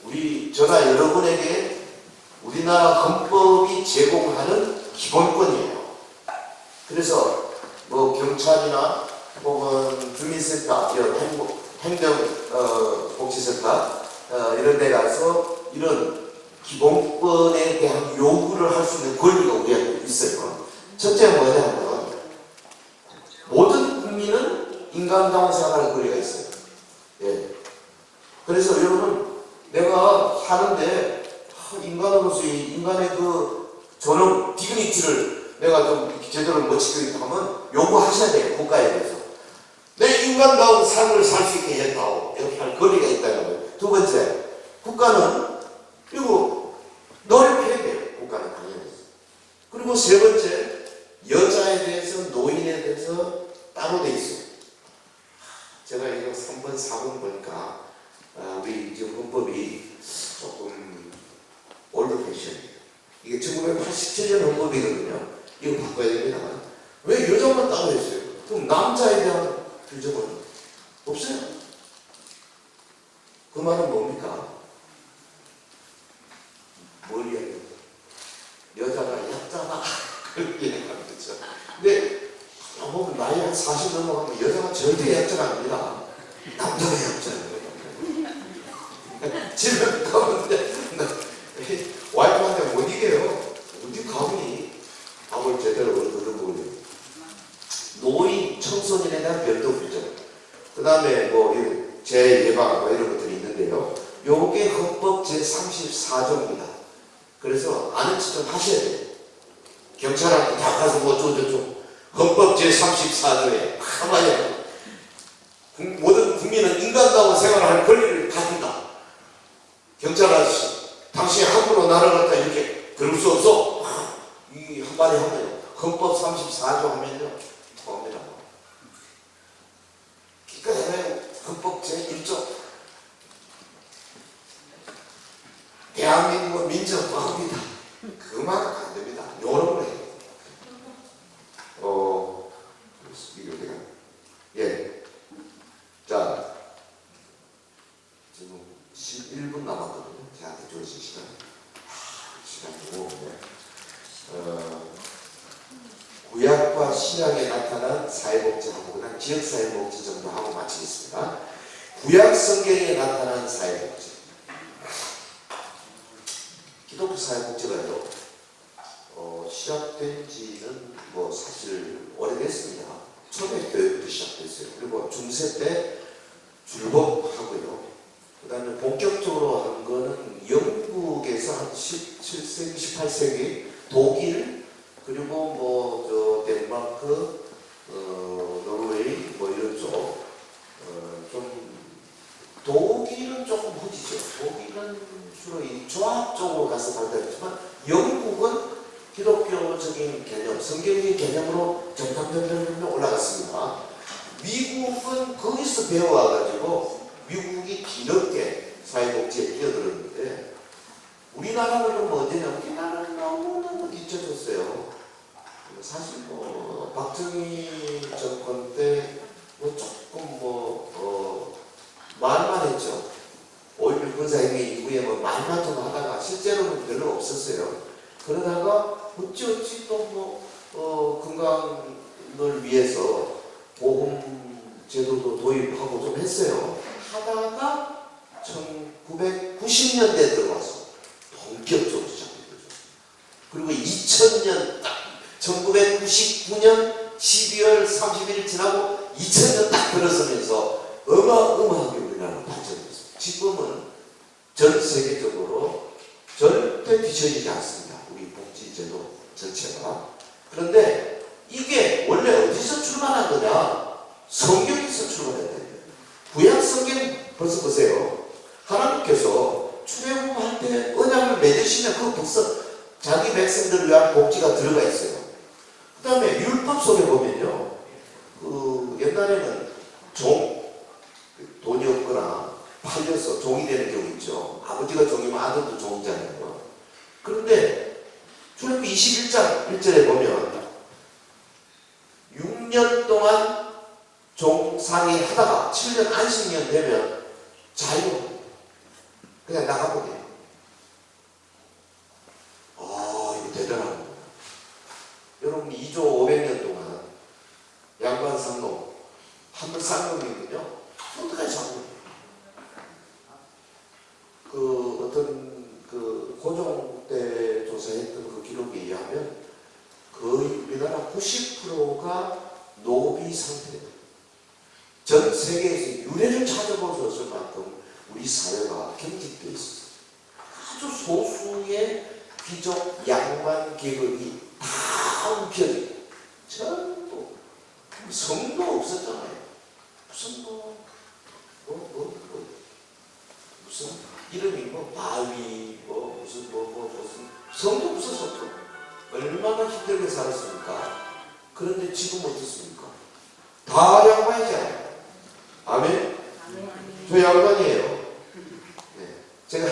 우리 저나 여러분에게 우리나라 헌법이 제공하는 기본권이에요. 그래서 뭐 경찰이나 혹은 주민센터, 행정복지센터 이런 데 가서 이런 기본권에 대한 요구를 할 수 있는 권리가 우리한테 있어요. 첫째 뭐냐면 모든 국민은 인간다운 생활할 권리가 있어요. 예. 그래서 여러분 내가 사는데 인간으로서의 인간의 그 존엄, 디그니티를 내가 좀 제대로 못 지키겠다 하면 요구하셔야 돼요. 국가에 대해서. 내 인간다운 삶을 살 수 있게 했다고 이렇게 할 권리가 있다는 거예요. 두 번째, 국가는 그리고 노력해야 돼요. 국가는 당연히. 그리고 세 번째, 여자에 대해서 노인에 대해서 따로 돼 있어요. 제가 이거 3번, 4번 보니까 우리 지금 헌법이 조금 올드 패션이에요. 이게 1987년 헌법이거든요. 이거 바꿔야 됩니다. 왜 여자만 따로 했어요? 그럼 남자에 대한 규정은 없어요. 그 말은 뭡니까? 뭘 이야기해요? 여자가 약자다. 그렇게 얘기하는 거죠. 근데 보면 나이 한 40 넘어가면 여자가 절대 약자가 아닙니다. 남자가 약자예요. 집에 가는데 와이프한테 못 이겨요. 어디 감히 밥을 제대로 얻어먹으려고. 노인, 청소년에 대한 별도 규정. 그 다음에 뭐 재예방 뭐 이런 것들이 있는데요. 요게 헌법 제34조입니다. 그래서 아는 척 좀 하셔야 돼요. 경찰한테 다 가서 뭐 어쩌고저쩌고. 헌법 제34조에 가만히 모든 국민은 인간다운 생활을 할 권리를 가진다. 경찰 아저씨, 당신이 함부로 나를 갖다 이렇게 그럴 수 없어. 이 한마디 하면 헌법 34조 하면요. 뭐합니다. 그러니까 헌법 제1조 대한민국은 민주화합니다. 그 말은 안 됩니다. 요런 거예요. 이거 내가 예. 자, 지금 11분 남았거든요. 저한테 주어진 시간이 너무 없네. 구약과 신약에 나타난 사회복지하고 그다음 지역사회복지 정도 하고 마치겠습니다. 구약 성경에 나타난 사회복지. 기독교 사회복지가요. 시작된 지는 뭐 사실 오래됐습니다. 초대교회부터 시작됐어요. 그리고 중세 때 줄복하고요. 그 다음에 본격적으로 한 거는 영국에서 한 17세기, 18세기 독일 그리고 뭐 덴마크, 노르웨이 뭐 이런 쪽 좀 독일은 조금 후지죠. 독일은 주로 이 조합 쪽으로 가서 발달했지만 영국은 기독교적인 개념, 성경적인 개념으로 점점 올라갔습니다. 미국은 거기서 배워와가지고 미국이 뒤늦게 사회복지에 뛰어들었는데 우리나라는 뭐 어디냐? 우리나라는 너무너무 뒤쳐졌어요. 사실 뭐 박정희 정권 때 뭐 조금 말만 했죠. 5.16 군사행위 이후에 뭐 말만 좀 하다가 실제로는 별로 없었어요. 그러다가 어찌 또 건강을 위해서 보험 제도도 도입하고 좀 했어요. 하다가 1990년대 들어와서 본격적으로 시작됐죠. 그리고 2000년 딱 1999년 12월 31일 지나고 2000년 딱 들어서면서 어마어마하게 우리나라는 발전했어요. 지금은 전 세계적으로 절대 뒤처지지 않습니다. 우리 복지제도 전체가. 그런데 이게 원래 어디서 출발한 거냐? 성경에서 출발했대요. 구약 성경 벌써 보세요. 하나님께서 출애굽할 때 언약을 맺으시면 그 자기 백성들을 위한 복지가 들어가 있어요. 그 다음에 율법 속에 보면요, 옛날에는 돈이 없거나 팔려서 종이 되는 경우 있죠. 아버지가 종이면 아들도 종이잖아요. 그런데 출애굽 21장 1절에 보면 6년 동안 종살이 하다가 7년 안식년 되면 자유, 그냥 나가보게. 이거 대단한 거예요. 여러분 2조 500년 동안 양반 상놈 한번 쌍놈이군요. 어떡하지 쌍놈? 어떤 고종 때 조사했던 그 기록에 의하면 거의 우리나라 90%가 노비 상태예요. 전 세계에서 유래를 찾아볼 수 없을 만큼 우리 사회가 경직되어 있었어요. 아주 소수의 귀족 양반 계급이 다 움켜쥐고 전부 성도 없었잖아요. 무슨 무슨 이름이 바위 무슨 성도 없었었죠. 얼마나 힘들게 살았습니까? 그런데 지금 어떻습니까? 다 양반이잖아요. 아멘? 저 양반이에요. 네. 제가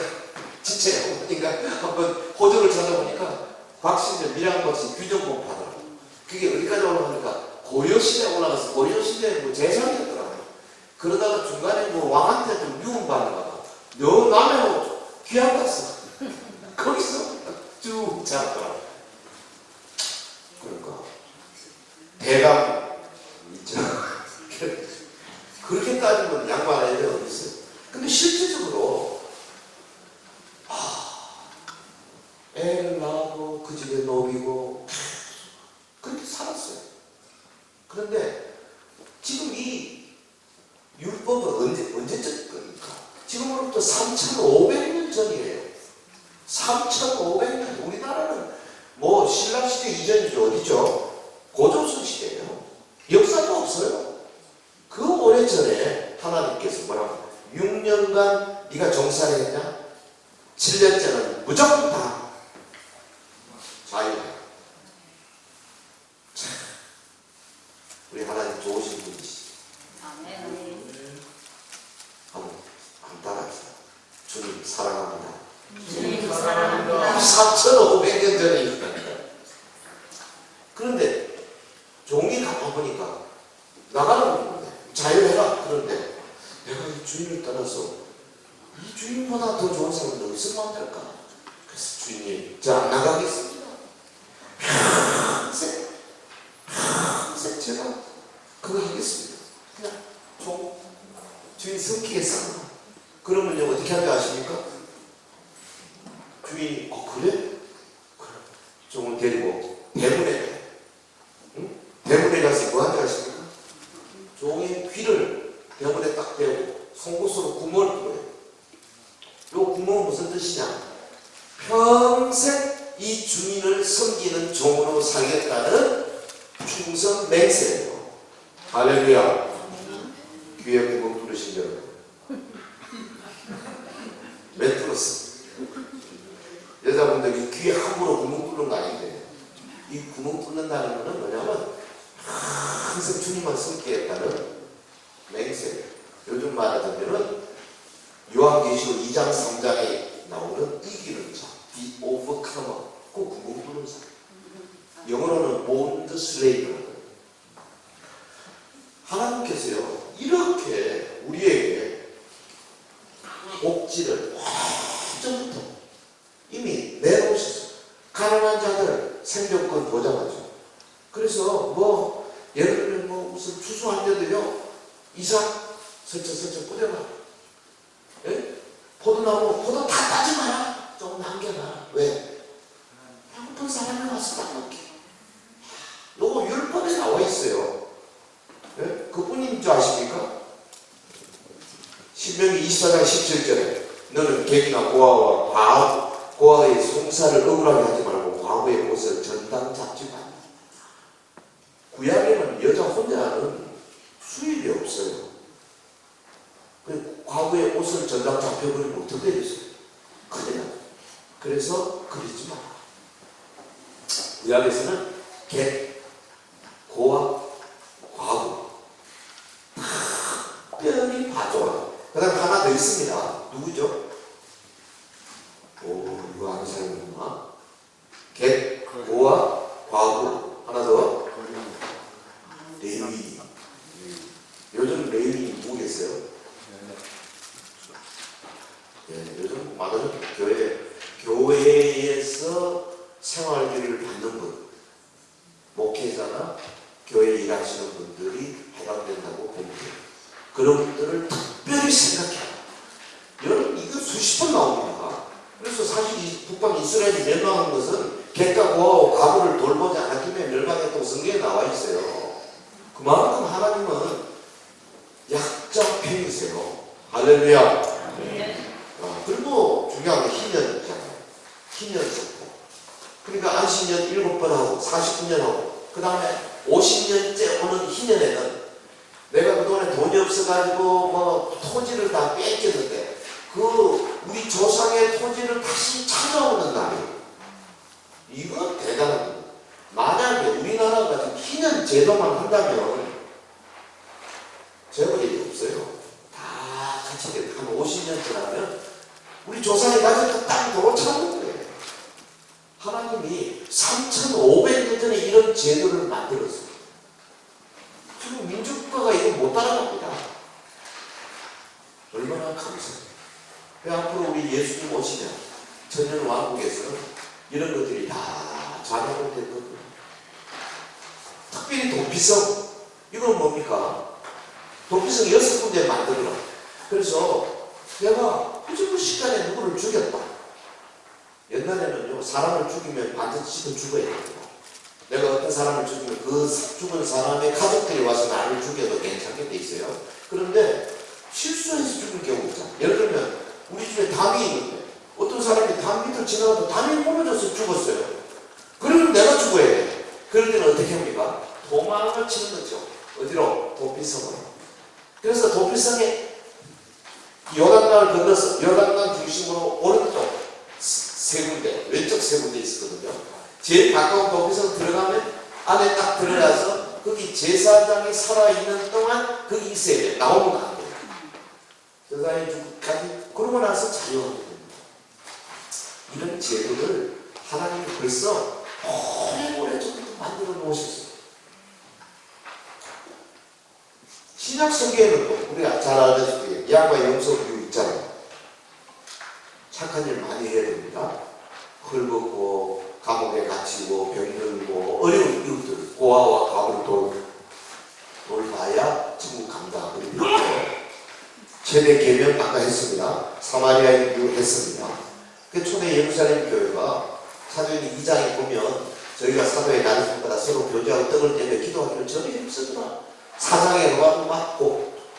진짜 양반인가 한번 호적을 찾아보니까 박신전 밀양박신 규정법 받아요. 그게 어디까지 올라가니까 고려시대에 올라가서 고려시대에 재상이었더라고요. 그러다가 중간에 왕한테 좀 유언받는가 봐. 너 남의 귀한 갔어. 거기서 쭉 잡더라고요. 그러니까 대감 있죠. 그렇게 따지면 양반 애들 어디 있어요? 근데 실질적으로 애를 낳고 그 집에 노비고 그렇게 살았어요. 그런데 지금 이 율법은 언제적 겁니까? 지금으로부터 3,500년 전이에요. 3,500년. 우리나라는 신라시대 이전이죠. 어디죠? 고조선 시대예요. 역사도 없어요. 그 오래전에 하나님께서 뭐라고? 6년간 네가 종살이 했냐? 7년째는 무조건 다 자유해. 우리 하나님 좋으신 분이시죠. 한번 따라합시다. 주님 사랑합니다. 주님 사랑합니다. 3,500년 전이니까. 그런데 종이 가봐보니까 나가는 건데 자유해라. 그런데 내가 이 주인을 따라서 이 주인보다 더 좋은 사람은 어디 있으면 안 될까? 그래서 주인님, 저 안 나가겠습니다. 평생 제가 그거 하겠습니다. 그냥 주인 섬기겠습니다. 그러면요 어떻게 할지 아십니까? 주인이 그래? 그래. 종을 데리고 대문에 가. 응? 대문에 가서 뭐 하는지 아십니까? 종의 귀를 대문에 딱 대고 송곳으로 구멍을 뚫어요. 요 구멍은 무슨 뜻이냐? 평생 이 주인을 섬기는 종으로 살겠다는 충성 맹세예요. 할렐루야. 귀에 구멍 뚫으신 여러분. 왜 뚫었어? 여자분들이 귀에 함부로 구멍 뚫는 거 아닌데, 이 구멍 뚫는다는 거는 뭐냐면 항상 주님만 섬기겠다는 맹세예요. 요즘 말하자면은 요한계시록 2장 3장에 나오는 이기는 자, the overcomer, 그 구멍 뚫는 사람. 영어로는 bond slave라고. 하나님께서요 이렇게 우리에게 복지를 오래전부터 이미 내놓으셨어요. 가난한 자들 생존권 보장하죠. 그래서 예를 들면 무슨 추수할 때도요 이삭 설쳐 뿌려놔. 예? 포도나무 포도 다 따지 마라. 좀 남겨놔. 왜? 배고픈 사람이 와서 따먹게. 요거 율법에 나와 있어요. 예? 그뿐인 줄 아십니까? 신명기 24장 17절에 너는 객이나 고아와 고아의 송사를 억울하게 하지 말고 과부의 옷을 전당 잡지 말라. 구약에는 여자 혼자는 수입이 없어요. 과부의 옷을 전당 잡혀버리면 어떻게 되겠어요? 큰일 나요. 그래서 그러지 마라. 구약에서는 객, 고아, 과부 특별히 봐줘라. 그 다음 하나 더 있습니다. 누구죠? 오, 이거 아는 사람이 있나? 객, 고아, 과부. 하나 더. 레위. 요즘 레위 누구 계세요? 예, 요즘 많은 교회에서 생활비를 받는 분, 목회자나 교회 일하시는 분들이 해당된다고 봅니다. 그런 분들을 특별히 생각해요. 여러분, 이거 수십 번 나옵니다. 그래서 사실 이 북방 이스라엘이 멸망한 것은 객과 고아와 과부를 돌보지 않았기 때문에 멸망했다고 성경에 나와 있어요. 그만큼 하나님은 약자 편이세요. 할렐루야. 그리고 중요한 게 희년이잖아요. 희년 속고. 그러니까 안식년 7번 하고 49년 하고 그 다음에 50년째 오는 희년에는 내가 그동안에 돈이 없어가지고 뭐 토지를 다 뺏겼는데 그 우리 조상의 토지를 다시 찾아오는 날이에요. 이건 대단한 거예요. 만약에 우리나라가 지금 희년 제도만 한다면 재벌이 없어요. 다 같이 한 50년 지나면 우리 조상이 가졌던 땅이 도로 찾는 거예요. 하나님이 3,500년 전에 이런 제도를 만들었어요. 지금 민주국가가 이거 못 따라갑니다. 얼마나 감사해요. 앞으로 우리 예수님 오시면 천년 왕국에서는 이런 것들이 다 작용될 겁니다. 특별히 도피성. 이건 뭡니까? 도피성 6군데 만들어라. 그래서 내가 후지부식간에 누구를 죽였다. 옛날에는요, 사람을 죽이면 반드시 죽어야 됩니다. 내가 어떤 사람을 죽이면 그 죽은 사람의 가족들이 와서 나를 죽여도 괜찮게 돼 있어요. 그런데 실수해서 죽을 경우 있잖아. 예를 들면 우리 집에 담이 있는데 어떤 사람이 담 밑을 지나가도 담이 무너져서 죽었어요. 그러면 내가 죽어야 돼. 그럴 때는 어떻게 합니까? 도망을 치는 거죠. 어디로? 도피성으로. 그래서 도피성에 요단강을 건너서 요단강 중심으로 오른쪽 세 군데, 왼쪽 세 군데 있었거든요. 제일 가까운 도피성 들어가면 안에 딱 들어가서 거기 제사장이 살아있는 동안 거기 있어야 돼. 나오면 안 돼요. 제사장이 죽고 그러고 나서 자유하게 됩니다. 이런 제도를 하나님이 벌써 오래오래 전부터 만들어 놓으셨어요. 신약 성경에는 또 우리가 잘 알다시피 양과 영성교육 있잖아요. 착한 일 많이 해야 됩니다. 헐벗고 감옥에 갇히고 병들고 어려운 이웃들 고아와 과부를 돌봐야 천국 간다. 그리고 최대 계명 아까 했습니다. 사마리아인 했습니다. 그 초대 예루살렘 교회가 사도행 2장에 보면 저희가 사도의 나누심마다 서로 교제하고 떡을 떼며 기도하기를 전혀 힘쓰구나. 사장에 가고 막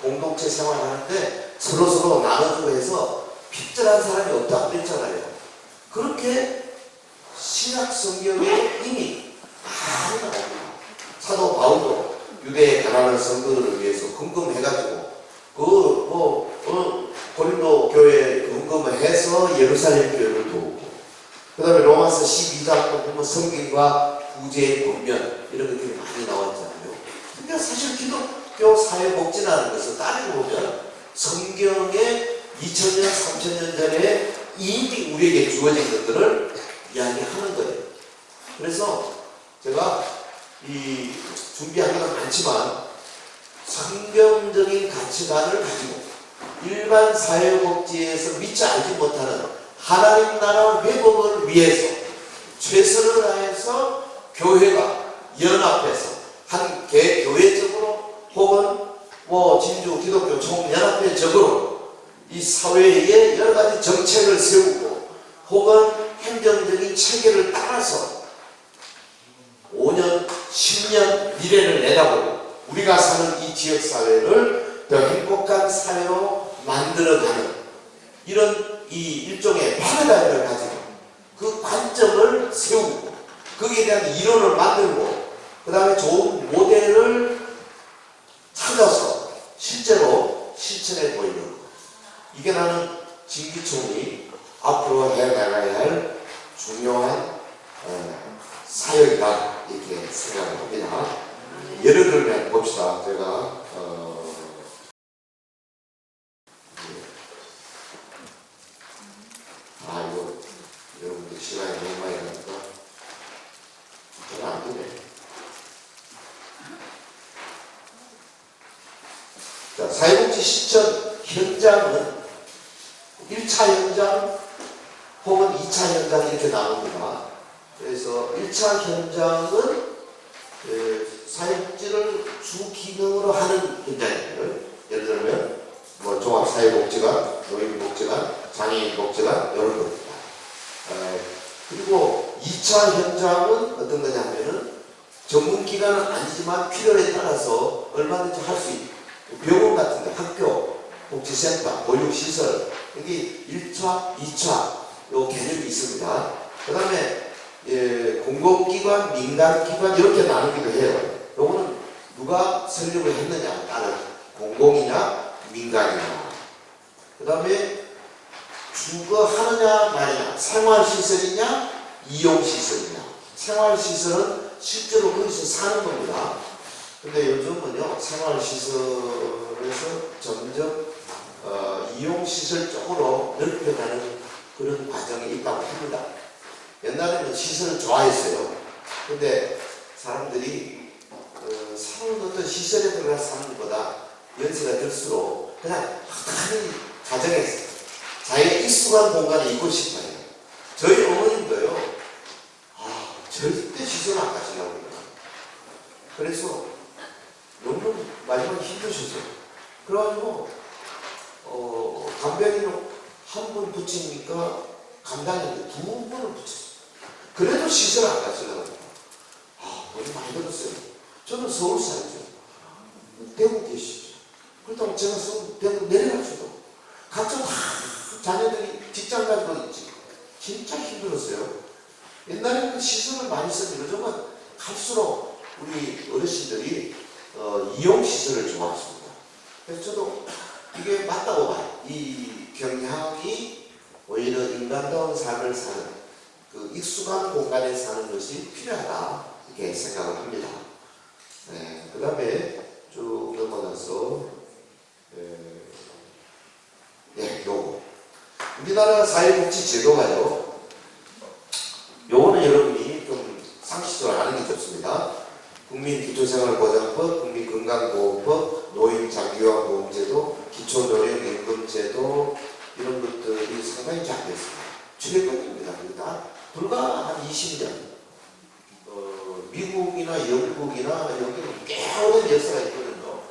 공동체 생활하는데 서로서로 나눠주고 해서 핍절한 사람이 없다고 그랬잖아요. 그렇게 신약 성경에 이미 많이 나옵니다. 사도 바울도 유대의 가난한 성도들을 위해서 금금해가지고 고린도 교회에 금금을 해서 예루살렘 교회를 도우고 그 다음에 로마서 12장도 보면 성경과 구제의 본면 이런 것들이 많이 나왔잖아요. 근데 사실 기독교 사회복지라는 것을 따지고 보면 성경에 2000년, 3000년 전에 이미 우리에게 주어진 것들을 이야기하는 거예요. 그래서 제가 이 준비한 건 많지만 성경적인 가치관을 가지고 일반 사회복지에서 믿지 알지 못하는 하나님 나라 회복을 위해서 최선을 다해서 교회가 연합해서 한 교회적으로 혹은 진주 기독교 총연합회적으로 이 사회에 여러 가지 정책을 세우고 혹은 행정적인 체계를 따라서 5년, 10년 미래를 내다보고 우리가 사는 이 지역사회를 더 행복한 사회로 만들어가는 이런 이 일종의 패러다임을 가지고 그 관점을 세우고 거기에 대한 이론을 만들고 그 다음에 좋은 모델을 찾아서 실제로 실천해 보이는 것. 이게 나는 진기총이 앞으로 해나가야 할 중요한 사역이다 이렇게 생각을 합니다. 예를 들면 봅시다. 제가 이거 여러분들 시간이 너무 많이 가니까 잘 안 되네. 자, 사회복지 실천 현장은 1차 현장 혹은 2차 현장 이렇게 나옵니다. 그래서 1차 현장은 사회복지를 주 기능으로 하는 현장이에요. 예를 들면 뭐 종합사회복지관, 노인복지관, 장애인복지관 이런 겁니다. 그리고 2차 현장은 어떤 거냐면은 전문기관은 아니지만 필요에 따라서 얼마든지 할 수 있는 병원 같은 데, 학교, 복지센터, 보육시설 여기 1차, 2차 요 개념이 있습니다. 그 다음에 공공기관, 민간기관 이렇게 나누기도 해요. 요거는 누가 설립을 했느냐에 따른 공공이냐 민간이냐. 그 다음에 주거하느냐 마느냐, 생활시설이냐 이용시설이냐. 생활시설은 실제로 거기서 사는 겁니다. 근데 요즘은요 생활시설에서 점점 이용시설 쪽으로 넓혀가는 그런 과정이 있다고 합니다. 옛날에는 시설을 좋아했어요. 근데 사람들이 새로운 어떤 시설에 들어가 사는 것보다 연세가 들수록 그냥 한 가정에서 자기가 익숙한 공간에 있고 싶어요. 저희 어머님도요 절대 시설 안 가시려고 그래요. 그래서 너무 마지막에 힘드셨어요. 그래가지고 간병인을 한 번 붙이니까 감당했는데 2번을 붙였어요. 그래도 시설 안 가시려고 해요. 돈이 많이 들었어요. 저는 서울 살죠. 대구 계시죠. 그렇다고 제가 대구 내려가서도 각자 다 자녀들이 직장 가지고 있지. 진짜 힘들었어요. 옛날에는 시설을 많이 썼는데 요즘은 갈수록 우리 어르신들이 이용시설을 좋아하십니다. 그래서 저도 이게 맞다고 봐요. 이 경향이 오히려 인간다운 삶을 사는 그 익숙한 공간에 사는 것이 필요하다 이렇게 생각을 합니다. 그 다음에 쭉 넘어가서 요거 우리나라 사회복지 제도가요. 요거는 여러분이 좀 상식적으로 아는 게 좋습니다. 국민기초생활보장법, 국민건강보험법, 노인장기요양보험제도, 기초노령연금제도 이런 것들이 상당히 잘 됐습니다. 최근입니다. 다 불과 한 20년 미국이나 영국이나 여기는 꽤 오랜 역사가 있거든요.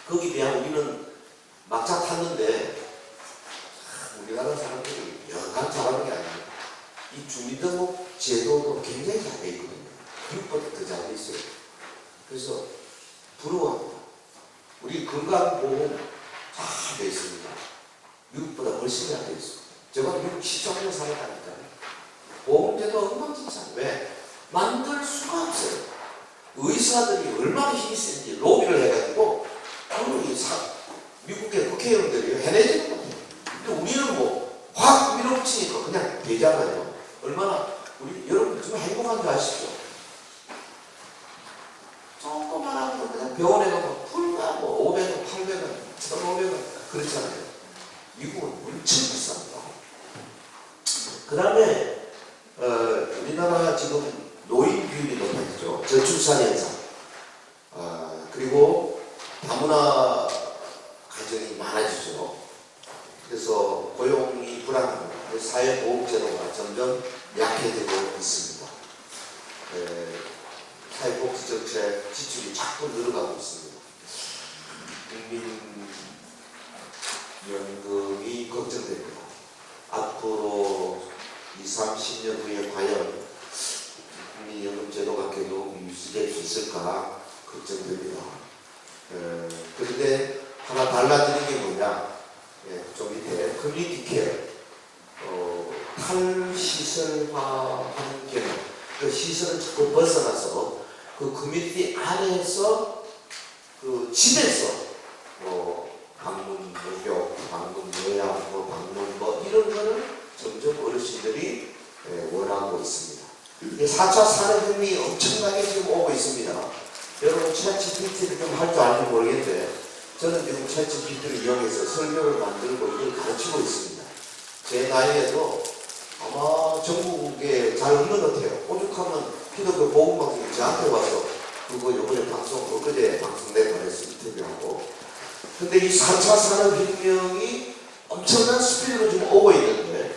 거기에 비하면 우리는 막차 탔는데 우리나라 사람들이 여간 잘하는 게 아니에요. 이 주민등록 제도도 굉장히 잘 돼 있거든요. 미국보다 더 잘 돼 있어요. 그래서 부러워합니다. 우리 건강보험 잘 돼 있습니다. 미국보다 훨씬 잘 돼 있습니다. 제가 미국 13년 살았다니까요. 보험제도 엉망진창. 왜? 만들 수가 없어요. 의사들이 얼마나 힘이 세는지 로비를 해가지고 미국의 국회의원들이 해내지는 거예요. 근데 우리는 확 밀어붙이니까 그냥 되잖아요. 얼마나 우리 여러분 정말 행복한 줄 아시죠? 조그만한 거 그냥 병원에 가면 불과 500원, 800원, 1,500원 그렇잖아요. 미국은 엄청 비쌉니다. 그 다음에 우리나라 지금 노인 비율이 높아졌죠. 저출산 현상. 그리고 다문화 가정이 많아지죠. 그래서 고용이 불안합니다. 사회보험제도가 점점 약해지고 있습니다. 사회복지정책 지출이 자꾸 늘어가고 있습니다. 국민연금이 걱정됩니다. 앞으로 20-30년 후에 과연 국민연금 제도가 계속 유지될 수 있을까 걱정됩니다. 그런데 하나 달라지는 게 뭐냐? 좀 밑에 커뮤니티 케어, 탈시설화하는 개념, 그 시설을 자꾸 벗어나서 그 커뮤니티 안에서 그 집에서 방문 목욕, 방문 요양, 방문 이런 거를 점점 어르신들이 원하고 있습니다. 4차 산업혁명이 엄청나게 지금 오고 있습니다. 여러분 챗GPT를 좀 할 줄 알지 모르겠는데 저는 지금 챗GPT를 이용해서 설명을 만들고 이걸 가르치고 있습니다. 제 나이에도 아마 전국에 잘 없는 것 같아요. 오죽하면 기독교 복음방송이 저한테 와서 그거 요번에 엊그제 방송된 거에서 인터뷰하고, 근데 이 4차 산업혁명이 엄청난 스피드로 지금 오고 있는데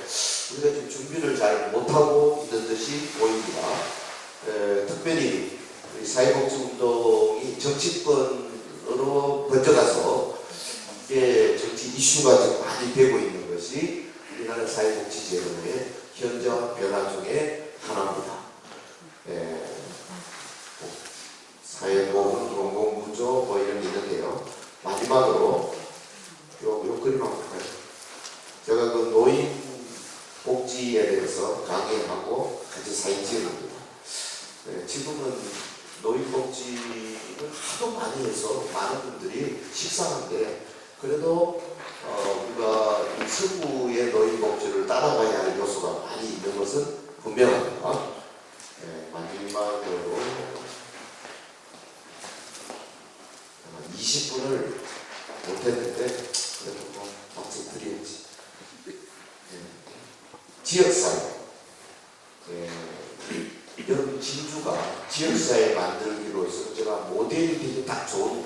우리가 지금 준비를 잘 못하고 있는 듯이 보입니다. 특별히 우리 사회복지운동이 정치권으로 번져가서 이게 정치 이슈가 지금 많이 되고 있는 것이 우리나라 사회복지제도의 현장 변화 중에 하나입니다. 사회보험, 공공구조 이런 게 있는데요. 마지막으로 요 그림 한번 볼까요? 제가 그 노인 복지에 대해서 강의하고 같이 사진 찍어봅니다. 지금은 노인 복지를 하도 많이 해서 많은 분들이 식상한데 그래도 우리가 이 서구의 노인 복지를 따라가야 할 요소가 많이 있는 것은 분명합니다. 마지막으로 20분을 못했는데 그래도 박수 드려야지. 지역사회, 여러분 진주가 지역사회 만들기로서 제가 모델이 되게 딱 좋은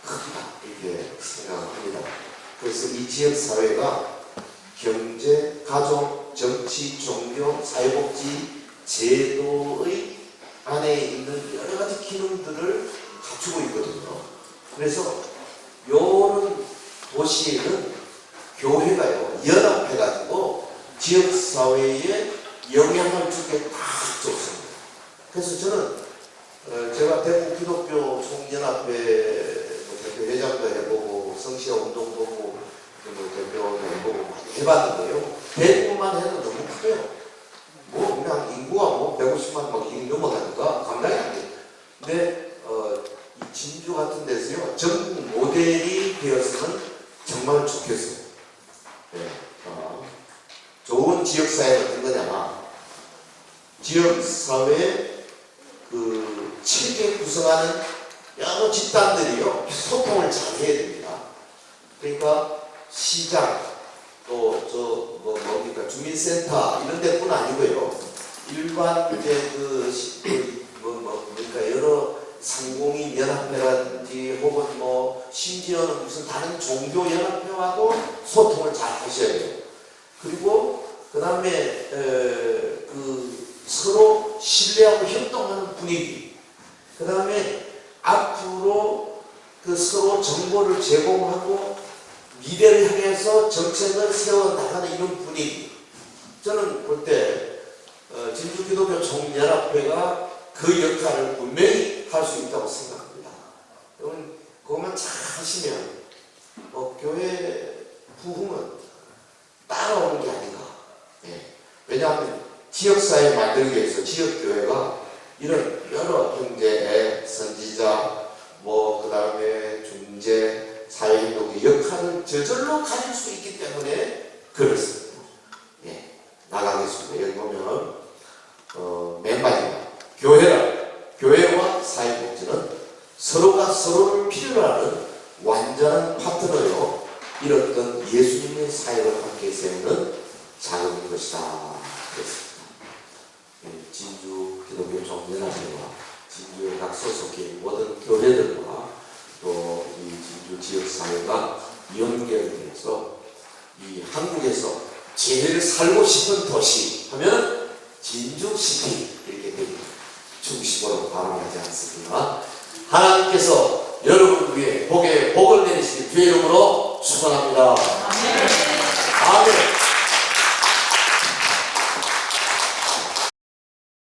크다 이렇게 생각합니다. 그래서 이 지역사회가 경제, 가족, 정치, 종교, 사회복지 제도의 안에 있는 여러 가지 기능들을 갖추고 있거든요. 그래서 요런 도시에는 교회가요 연합해가지고 지역사회에 영향을 주게 딱 좋습니다. 그래서 저는 제가 대구 기독교 총연합회 대표 회장도 해보고 성시아 운동도 보고 대표도 해보고 많이 해봤는데요. 대구만 해도 너무 커요. 그냥 인구가 150만 넘어가니까 감당이 안 돼요. 근데 이 진주 같은 데서요 전국 모델이 되었으면 정말 좋겠어요. 좋은 지역사회가 어떤 거냐, 지역사회 그 체계 구성하는 여러 집단들이요 소통을 잘 해야 됩니다. 그러니까 시장 또 뭡니까 주민센터 이런 데뿐 아니고요 일반 이제 그러니까 여러 상공인 연합회라든지 혹은 심지어는 무슨 다른 종교 연합회와도 소통을 잘 하셔야 돼요. 그리고 그 다음에 그 서로 신뢰하고 협동하는 분위기, 그 다음에 앞으로 그 서로 정보를 제공하고 미래를 향해서 정책을 세워나가는 이런 분위기. 저는 볼 때 진주기독교 총연합회가 그 역할을 분명히 할 수 있다고 생각합니다. 여러분 그것만 잘 하시면 교회 부흥은 따라오는 게 아닌가. 왜냐하면 지역사회 만들기 위해서 지역교회가 이런 여러 경제 선지자 그 다음에 중재 사회행동의 역할을 저절로 가질 수 있기 때문에 그렇습니다. 나가겠습니다. 여기 보면 맨 마지막 교회와 사회복지는 서로가 서로를 필요로 하는 완전한 파트너요 이렇던 예수님의 사역을 함께 세우는 작은 것이다. 그렇습니다. 진주 기독교 총연합회와 진주의 각 소속의 모든 교회들과 또 이 진주 지역사회가 연결되어서 이 한국에서 제일 살고 싶은 도시 하면 진주시티 이렇게 됩니다. 중심으로 발언하지 않습니다. 하나님께서 여러분 위에 복에 복을 내리시길 주의 이름으로 축원합니다.